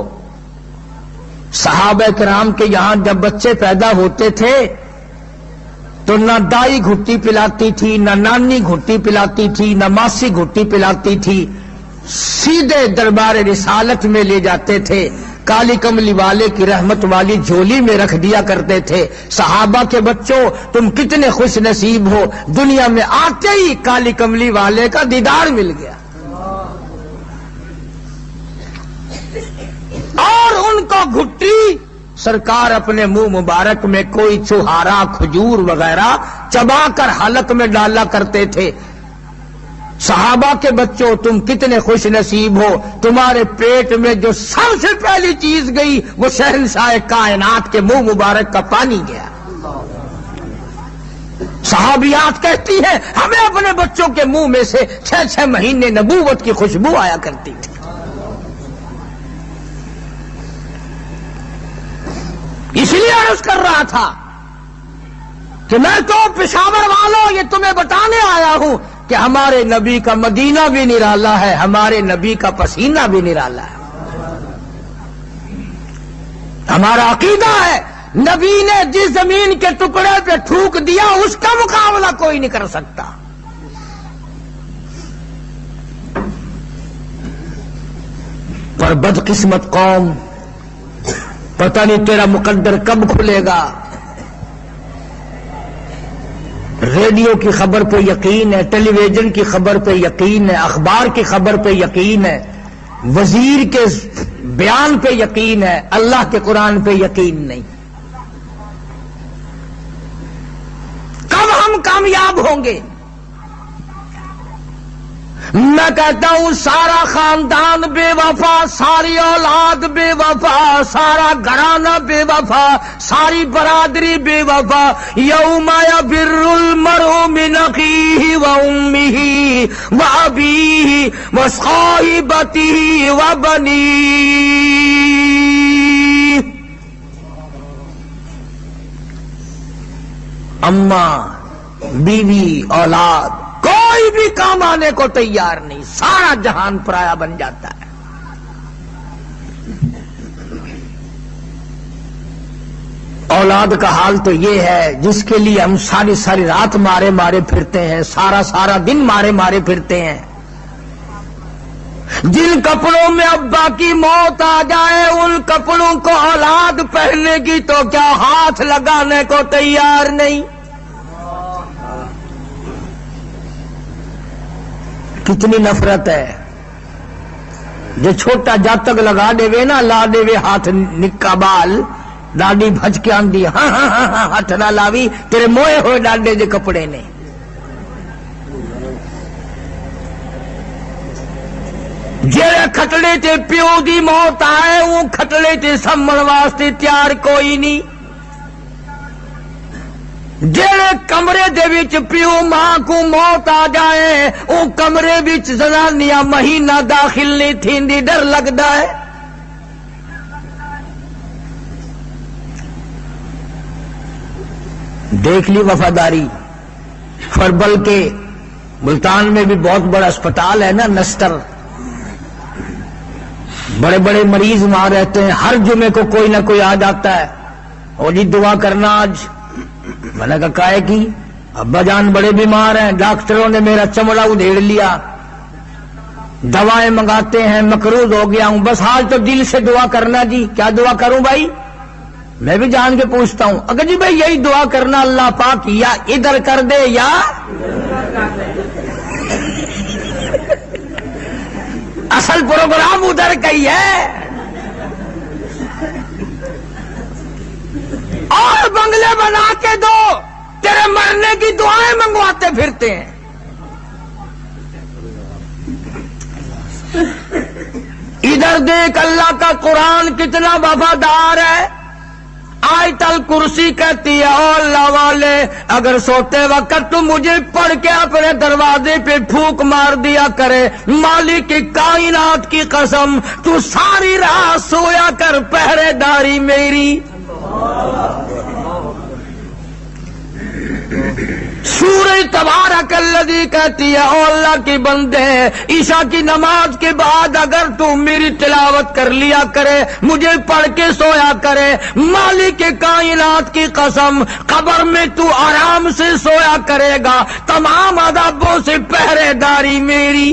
صحابہ کرام کے یہاں جب بچے پیدا ہوتے تھے تو نہ دائی گھٹی پلاتی تھی، نہ نانی گھٹی پلاتی تھی، نہ ماسی گھٹی پلاتی تھی. سیدھے دربار رسالت میں لے جاتے تھے، کالی کملی والے کی رحمت والی جھولی میں رکھ دیا کرتے تھے. صحابہ کے بچوں تم کتنے خوش نصیب ہو، دنیا میں آتے ہی کالی کملی والے کا دیدار مل گیا. اور ان کو گھٹی سرکار اپنے منہ مبارک میں کوئی چھہارا، کھجور وغیرہ چبا کر حلق میں ڈالا کرتے تھے. صحابہ کے بچوں تم کتنے خوش نصیب ہو، تمہارے پیٹ میں جو سب سے پہلی چیز گئی وہ شہنشاہ کائنات کے منہ مبارک کا پانی گیا. صحابیات کہتی ہیں ہمیں اپنے بچوں کے منہ میں سے 6 مہینے نبوت کی خوشبو آیا کرتی تھی. اس لیے عرض کر رہا تھا کہ میں تو پشاور والوں یہ تمہیں بتانے آیا ہوں کہ ہمارے نبی کا مدینہ بھی نرالا ہے، ہمارے نبی کا پسینہ بھی نرالا ہے۔ ہمارا عقیدہ ہے نبی نے جس زمین کے ٹکڑے پہ تھوک دیا اس کا مقابلہ کوئی نہیں کر سکتا۔ پر بدقسمت قوم، پتہ نہیں تیرا مقدر کب کھلے گا۔ ریڈیو کی خبر پہ یقین ہے، ٹیلی ویژن کی خبر پہ یقین ہے، اخبار کی خبر پہ یقین ہے، وزیر کے بیان پہ یقین ہے، اللہ کے قرآن پہ یقین نہیں۔ کب ہم کامیاب ہوں گے؟ میں کہتا ہوں سارا خاندان بے وفا، ساری اولاد بے وفا، سارا گھرانہ بے وفا، ساری برادری بے وفا۔ یوم یفر المرء من اخیہ وامہ وابیہ وصاحبتہ وبنیہ۔ اماں، بیوی، اولاد کوئی بھی کام آنے کو تیار نہیں، سارا جہان پرایا بن جاتا ہے۔ اولاد کا حال تو یہ ہے جس کے لیے ہم ساری ساری رات مارے مارے پھرتے ہیں، سارا سارا دن مارے مارے پھرتے ہیں۔ جن کپڑوں میں ابا کی موت آ جائے ان کپڑوں کو اولاد پہننے کی تو کیا ہاتھ لگانے کو تیار نہیں۔ کتنی نفرت ہے۔ جو چھوٹا جاتک لگا دے وے نا، لا دے وے ہاتھ نکا بال، ڈاڈی بھج کے آندھی ہاں ہاں ہاں ہاں ہاتھ نہ لاوی، تیرے موئے ہوئے ڈانڈے دے کپڑے نے۔ جڑے کھٹڑے تے پیو دی موت آئے وہ کھٹڑے تے سمن واسطے تیار کوئی نہیں۔ جڑے کمرے دے وچ پیو ماں کو موت آ جائے او کمرے وچ زنانیاں مہینہ داخل نہیں تھیندی، ڈر لگدا ہے۔ دیکھ لی وفاداری۔ اور بلکہ ملتان میں بھی بہت بڑا اسپتال ہے نا، نستر، بڑے بڑے مریض وہاں رہتے ہیں، ہر جمعے کو کوئی نہ کوئی آ جاتا ہے، اور جی دعا کرنا آج۔ میں نے کہا کائے کی؟ ابا جان بڑے بیمار ہیں، ڈاکٹروں نے میرا چمڑا ادھیڑ لیا، دوائیں منگاتے ہیں، مقروض ہو گیا ہوں، بس آج تو دل سے دعا کرنا جی۔ کیا دعا کروں بھائی؟ میں بھی جان کے پوچھتا ہوں۔ اگر جی بھائی یہی دعا کرنا اللہ پاک یا ادھر کر دے یا اصل پروگرام ادھر کا ہی ہے، اور بنگلے بنا کے دو، تیرے مرنے کی دعائیں منگواتے پھرتے ہیں۔ ادھر دیکھ اللہ کا قرآن کتنا وفادار ہے۔ آیت الکرسی کہتی ہے او اللہ والے اگر سوتے وقت تو مجھے پڑھ کے اپنے دروازے پہ پھونک مار دیا کرے، مالک کی کائنات کی قسم تو ساری رات سویا کر پہرے داری میری۔ سورہ تبارک الذی کہتی ہے او اللہ کی بندے عشاء کی نماز کے بعد اگر تو میری تلاوت کر لیا کرے، مجھے پڑھ کے سویا کرے، مالک کائنات کی قسم قبر میں تو آرام سے سویا کرے گا، تمام عذابوں سے پہرے داری میری۔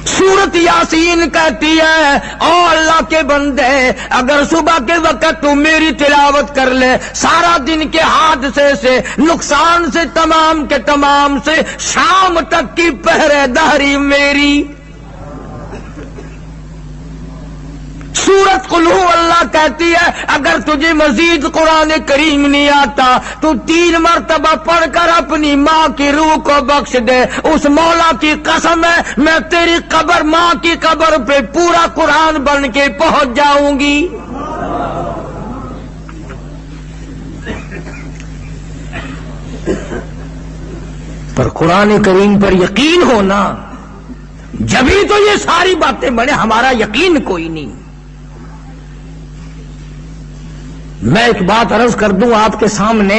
سورت یاسین کہتی ہے او اللہ کے بندے اگر صبح کے وقت تو میری تلاوت کر لے، سارا دن کے حادثے سے نقصان سے تمام کے تمام سے شام تک کی پہرے داری میری۔ سورت قل ہو اللہ کہتی ہے اگر تجھے مزید قرآن کریم نہیں آتا تو 3 مرتبہ پڑھ کر اپنی ماں کی روح کو بخش دے، اس مولا کی قسم ہے میں تیری قبر، ماں کی قبر پہ پورا قرآن بن کے پہنچ جاؤں گی۔ پر قرآن کریم پر یقین ہونا، جبھی تو یہ ساری باتیں بنے، ہمارا یقین کوئی نہیں۔ میں ایک بات عرض کر دوں آپ کے سامنے،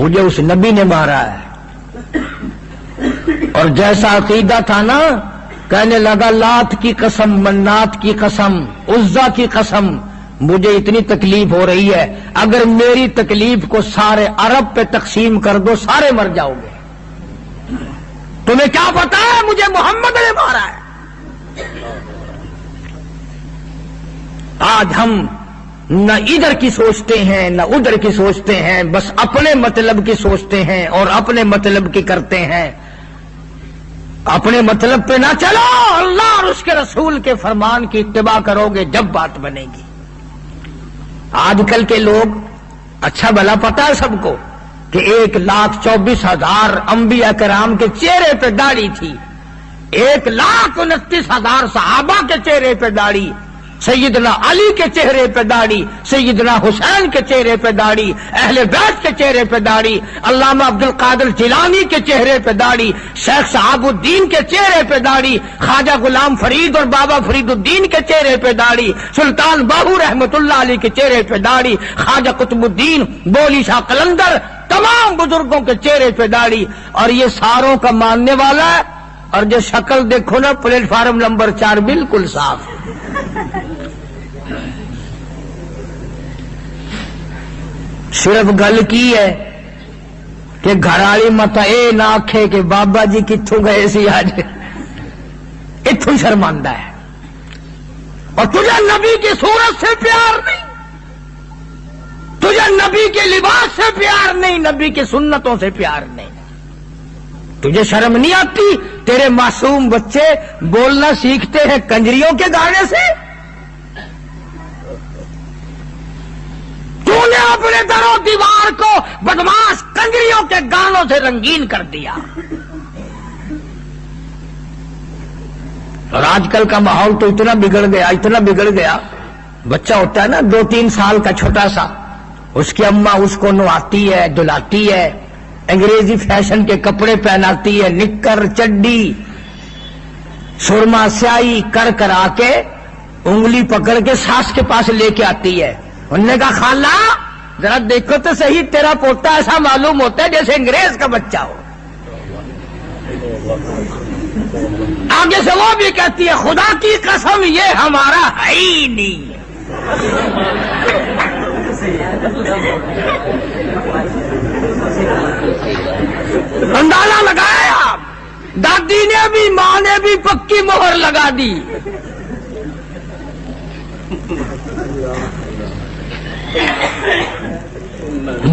مجھے اس نبی نے مارا ہے. اور جیسا عقیدہ تھا نا، کہنے لگا لات کی قسم، منات کی قسم، عزا کی قسم، مجھے اتنی تکلیف ہو رہی ہے، اگر میری تکلیف کو سارے عرب پہ تقسیم کر دو سارے مر جاؤ گے. تمہیں کیا پتا ہے مجھے محمد نے مارا ہے. آج ہم نہ ادھر کی سوچتے ہیں نہ ادھر کی سوچتے ہیں، بس اپنے مطلب کی سوچتے ہیں اور اپنے مطلب کی کرتے ہیں. اپنے مطلب پہ نہ چلو، اللہ اور اس کے رسول کے فرمان کی اتباع کرو گے جب بات بنے گی. آج کل کے لوگ، اچھا بھلا پتا ہے سب کو کہ 1,24,000 انبیاء کرام کے چہرے پہ داڑھی تھی، 1,29,000 صحابہ کے چہرے پہ داڑھی، سیدنا علی کے چہرے پہ داڑھی، سیدنا حسین کے چہرے پہ داڑھی، اہل بیت کے چہرے پہ داڑھی، علامہ عبد القادر جیلانی کے چہرے پہ داڑھی، شیخ شہاب الدین کے چہرے پہ داڑھی، خواجہ غلام فرید اور بابا فرید الدین کے چہرے پہ داڑھی، سلطان باہو رحمت اللہ علیہ کے چہرے پہ داڑھی، خواجہ قطب الدین بولی شاہ قلندر، تمام بزرگوں کے چہرے پہ داڑھی. اور یہ ساروں کا ماننے والا ہے. اور جو شکل دیکھو نا پلیٹ فارم نمبر 4 بالکل صاف. صرف گل کی ہے کہ گھر والی مت اے نہ آکھے کہ بابا جی کتوں گئے سی آج، اتوں شرمندہ ہے. اور تجھے نبی کی صورت سے پیار نہیں، تجھے نبی کے لباس سے پیار نہیں، نبی کی سنتوں سے پیار نہیں. تجھے شرم نہیں آتی؟ تیرے معصوم بچے بولنا سیکھتے ہیں کنجریوں کے گانے سے. تو نے اپنے در و دیوار کو بدماش کنجریوں کے گانوں سے رنگین کر دیا. اور آج کل کا ماحول تو اتنا بگڑ گیا، بچہ ہوتا ہے نا 2-3 سال کا چھوٹا سا، اس کی اماں اس کو نہلاتی ہے، دھلاتی ہے، انگریزی فیشن کے کپڑے پہناتی ہے، نکر چڈی سرما سیاہی کر آ کے انگلی پکڑ کے ساس کے پاس لے کے آتی ہے. انہوں نے کہا خالہ ذرا دیکھو تو صحیح، تیرا پوتا ایسا معلوم ہوتا ہے جیسے انگریز کا بچہ ہو. آگے سے وہ بھی کہتی ہے خدا کی قسم یہ ہمارا ہے ہی نہیں. اندازہ لگایا آپ، دادی نے بھی ماں نے بھی پکی مہر لگا دی.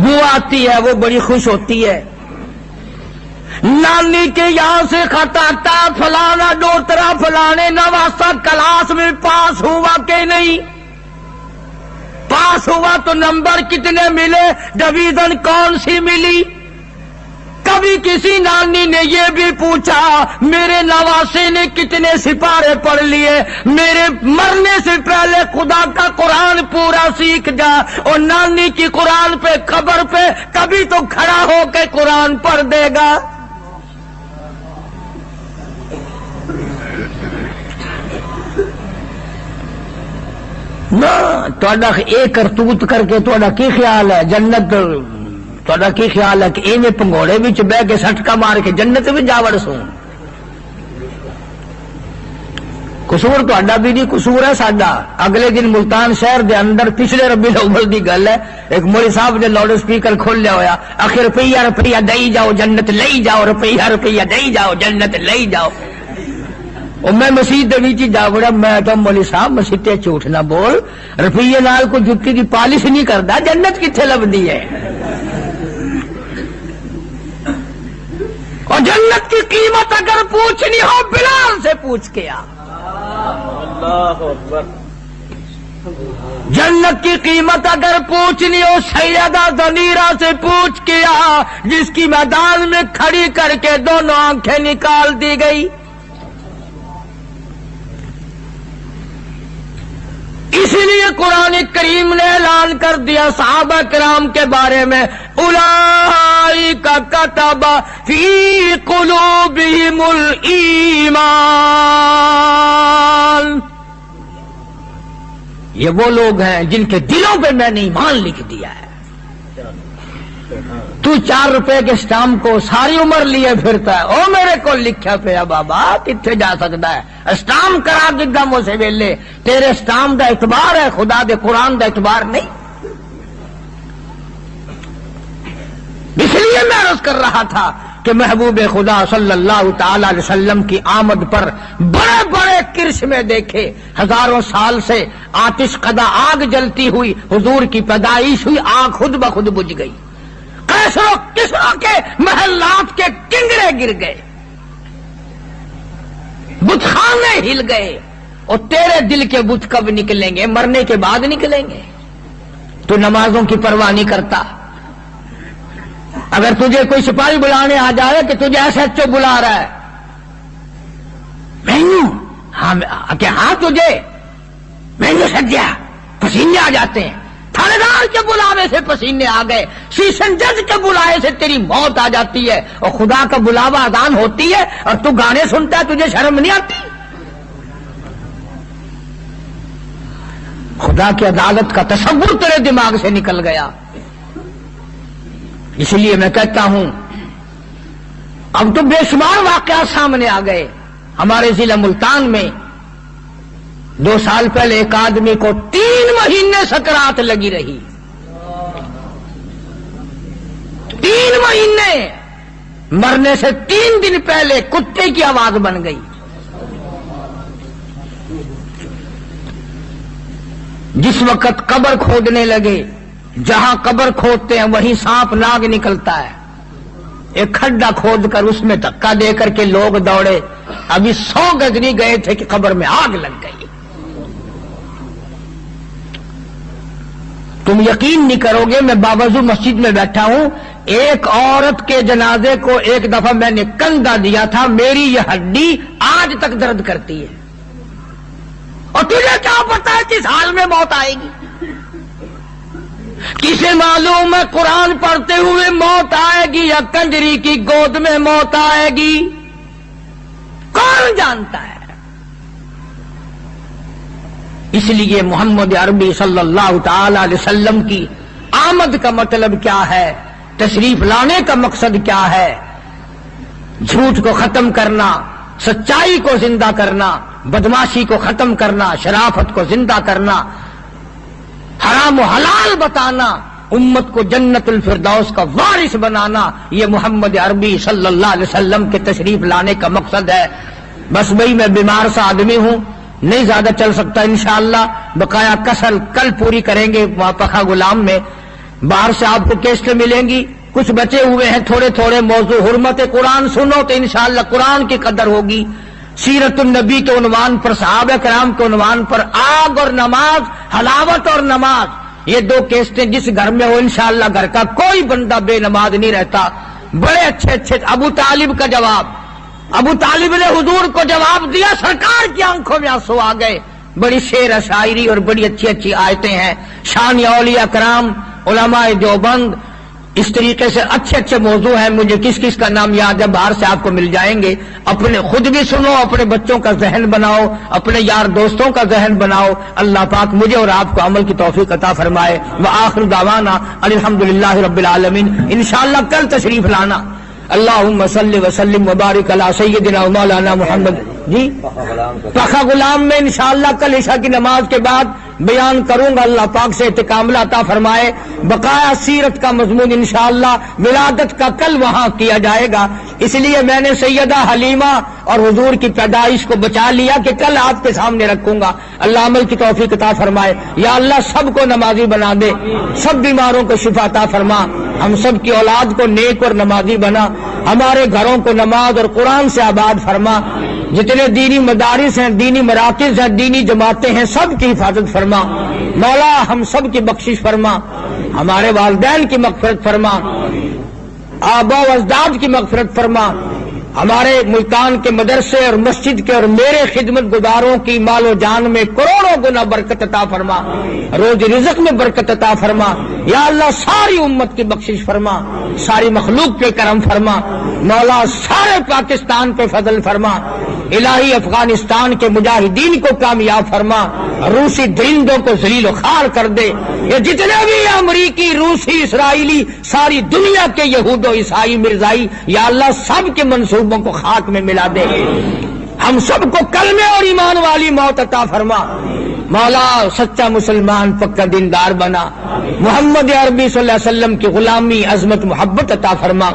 وہ آتی ہے، وہ بڑی خوش ہوتی ہے، نانی کے یہاں سے خط آتا، فلانا ڈوترا فلانے نواسا کلاس میں پاس ہوا کہ نہیں، پاس ہوا تو نمبر کتنے ملے، ڈویژن کون سی ملی. کبھی کسی نانی نے یہ بھی پوچھا میرے نواسے نے کتنے سپارے پڑھ لیے، میرے مرنے سے پہلے خدا کا قرآن پورا سیکھ جا. اور نانی کی قرآن پہ قبر پہ کبھی تو کھڑا ہو کے قرآن پڑھ دے گا. نہ تھوڑا ایک کرتوت کر کے تھوڑا کی خیال ہے جنت، تھوڑا کی خیال ہے کہ ایویں پنگوڑے وچ بہ کے سٹکا مار کے جنت بھی جا وڑ سوں. قصور تھوڑا بھی نہیں، قصور ہے ساڈا. اگلے دن ملتان شہر دے اندر پچھلے ربیع الاول دی گل ہے، ایک مولوی صاحب نے لاؤڈ سپیکر کھول لیا ہویا، آخر روپیہ دئی جاؤ جنت لئی جاؤ، روپیہ دئی جاؤ جنت لئی جاؤ. اور میں مسجد دے وچ جا وڑا، میں تو مولوی صاحب مسجد تے جھوٹ نہ بول، روپیے نال کوئی جُتی دی پالش نہیں کردا، جنت کتھے لبدی ہے. اور جنت کی قیمت اگر پوچھنی ہو بلال سے پوچھ کے آ. جنت کی قیمت اگر پوچھنی ہو سیدہ ضمیرہ سے پوچھ کے آ، جس کی میدان میں کھڑی کر کے دونوں آنکھیں نکال دی گئی. اسی لیے قرآن کریم نے اعلان کر دیا صحابہ کرام کے بارے میں، اولئک کتب فی قلوبہم الایمان. یہ وہ لوگ ہیں جن کے دلوں پہ میں نے ایمان لکھ دیا ہے. تو 4 روپے کے اسٹامپ کو ساری عمر لیے پھرتا ہے. او میرے کو لکھا پیا بابا کتنے جا سکتا ہے, اسٹامپ کرا دگا مو سے ویلے, تیرے اسٹامپ دا اعتبار ہے, خدا دے قرآن دا اعتبار نہیں. اس لیے میں عرض کر رہا تھا کہ محبوب خدا صلی اللہ تعالی علیہ وسلم کی آمد پر بڑے بڑے کرش میں دیکھے, ہزاروں سال سے آتش قدا آگ جلتی ہوئی حضور کی پیدائش ہوئی, آگ خود بخود بجھ گئی. کیسروں کسروں کے محلات کے کنگرے گر گئے, بت خانے ہل گئے. اور تیرے دل کے بت کب نکلیں گے؟ مرنے کے بعد نکلیں گے. تو نمازوں کی پرواہ نہیں کرتا. اگر تجھے کوئی سپاہی بلانے آ جائے کہ تجھے ایس ایچ او بلا رہا ہے, ہاں تجھے میں سجا پسینے آ جاتے ہیں, تھانے دار کے بلاوے سے پسینے آ گئے, سیشن جج کے بلائے سے تیری موت آ جاتی ہے, اور خدا کا بلاوا اذان ہوتی ہے اور تو گانے سنتا ہے, تجھے شرم نہیں آتی؟ خدا کی عدالت کا تصور تیرے دماغ سے نکل گیا. اس لیے میں کہتا ہوں اب تو بے شمار واقعات سامنے آ گئے. ہمارے ضلع ملتان میں 2 سال پہلے ایک آدمی کو 3 مہینے سکرات لگی رہی. 3 مہینے, مرنے سے 3 دن پہلے کتے کی آواز بن گئی. جس وقت قبر کھودنے لگے, جہاں قبر کھودتے ہیں وہیں سانپ ناگ نکلتا ہے. ایک کھڈا کھود کر اس میں دھکا دے کر کے لوگ دوڑے, ابھی 100 گز نہیں گئے تھے کہ قبر میں آگ لگ گئی. تم یقین نہیں کرو گے, میں باوضو مسجد میں بیٹھا ہوں, ایک عورت کے جنازے کو ایک دفعہ میں نے کندھا دیا تھا, میری یہ ہڈی آج تک درد کرتی ہے. اور تجھے کیا پتا ہے کس حال میں موت آئے گی؟ کسے معلوم ہے قرآن پڑھتے ہوئے موت آئے گی یا کنجری کی گود میں موت آئے گی؟ کون جانتا ہے؟ اس لیے محمد عربی صلی اللہ تعالی علیہ وسلم کی آمد کا مطلب کیا ہے, تشریف لانے کا مقصد کیا ہے؟ جھوٹ کو ختم کرنا, سچائی کو زندہ کرنا, بدماشی کو ختم کرنا, شرافت کو زندہ کرنا, حرام و حلال بتانا, امت کو جنت الفردوس کا وارث بنانا, یہ محمد عربی صلی اللہ علیہ وسلم کے تشریف لانے کا مقصد ہے. بس بھائی میں بیمار سا آدمی ہوں, نہیں زیادہ چل سکتا انشاءاللہ, بقایا کسل کل پوری کریں گے وہاں پخا غلام میں. باہر سے آپ کو کیسٹیں ملیں گی, کچھ بچے ہوئے ہیں تھوڑے تھوڑے موضوع. حرمت قرآن سنو تو انشاءاللہ قرآن کی قدر ہوگی. سیرت النبی کے عنوان پر, صحابہ کرام کے عنوان پر, آگ اور نماز, حلاوت اور نماز, یہ 2 کیسٹیں جس گھر میں ہو انشاءاللہ گھر کا کوئی بندہ بے نماز نہیں رہتا. بڑے اچھے اچھے ابو طالب کا جواب, ابو طالب نے حضور کو جواب دیا, سرکار کی آنکھوں میں آنسو آ گئے. بڑی شعر شاعری اور بڑی اچھی اچھی آیتیں ہیں, شان اولیاء کرام, علماء دیوبند, اس طریقے سے اچھے اچھے موضوع ہیں. مجھے کس کس کا نام یاد ہے, باہر سے آپ کو مل جائیں گے. اپنے خود بھی سنو, اپنے بچوں کا ذہن بناؤ, اپنے یار دوستوں کا ذہن بناؤ. اللہ پاک مجھے اور آپ کو عمل کی توفیق عطا فرمائے. وآخر دعوانا الحمدللہ رب العالمین. انشاءاللہ کل تشریف لانا. اللہم صلی وسلم وبارک علی سیدنا و مولانا محمد. جی پخا غلام میں انشاءاللہ کل عشاء کی نماز کے بعد بیان کروں گا. اللہ پاک سے کاملہ عطا فرمائے. بقایا سیرت کا مضمون انشاءاللہ ولادت کا کل وہاں کیا جائے گا. اس لیے میں نے سیدہ حلیمہ اور حضور کی پیدائش کو بچا لیا کہ کل آپ کے سامنے رکھوں گا. اللہ عمل کی توفیق عطا فرمائے. یا اللہ سب کو نمازی بنا دے, سب بیماروں کو شفا عطا فرما, ہم سب کی اولاد کو نیک اور نمازی بنا, ہمارے گھروں کو نماز اور قرآن سے آباد فرما. جتنے دینی مدارس ہیں, دینی مراکز ہیں, دینی جماعتیں ہیں, سب کی حفاظت فرما. مولا ہم سب کی بخشش فرما, ہمارے والدین کی مغفرت فرما, آبا و اجداد کی مغفرت فرما, ہمارے ملتان کے مدرسے اور مسجد کے اور میرے خدمت گزاروں کی مال و جان میں کروڑوں گنا برکت عطا فرما, روز رزق میں برکت عطا فرما. یا اللہ ساری امت کی بخشش فرما, ساری مخلوق پہ کرم فرما. مولا سارے پاکستان پہ فضل فرما، الہی افغانستان کے مجاہدین کو کامیاب فرما، روسی درندوں کو ذلیل و خوار کر دے، یہ جتنے بھی امریکی، روسی، اسرائیلی، ساری دنیا کے یہود و عیسائی، مرزائی، یا اللہ سب کے منصوبوں کو خاک میں ملا دے، ہم سب کو کلمے اور ایمان والی موت عطا فرما، مولا سچا مسلمان پکا دیندار بنا، محمد عربی صلی اللہ علیہ وسلم کی غلامی، عظمت، محبت عطا فرما،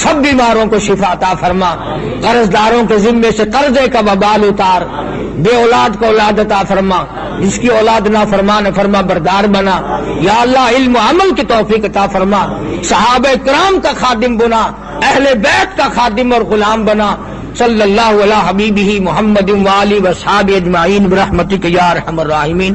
سب بیماروں کو شفا عطا فرما، قرض داروں کے ذمے سے قرضے کا وبال اتار، بے اولاد کو اولاد عطا فرما، جس کی اولاد نافرمان فرما بردار بنا، یا اللہ علم و عمل کی توفیق عطا فرما، صحابہ کرام کا خادم بنا، اہل بیت کا خادم اور غلام بنا، صلی اللہ علی حبیبہ محمد وآلہ وصحابہ اجمعین برحمتک یا ارحم الراحمین۔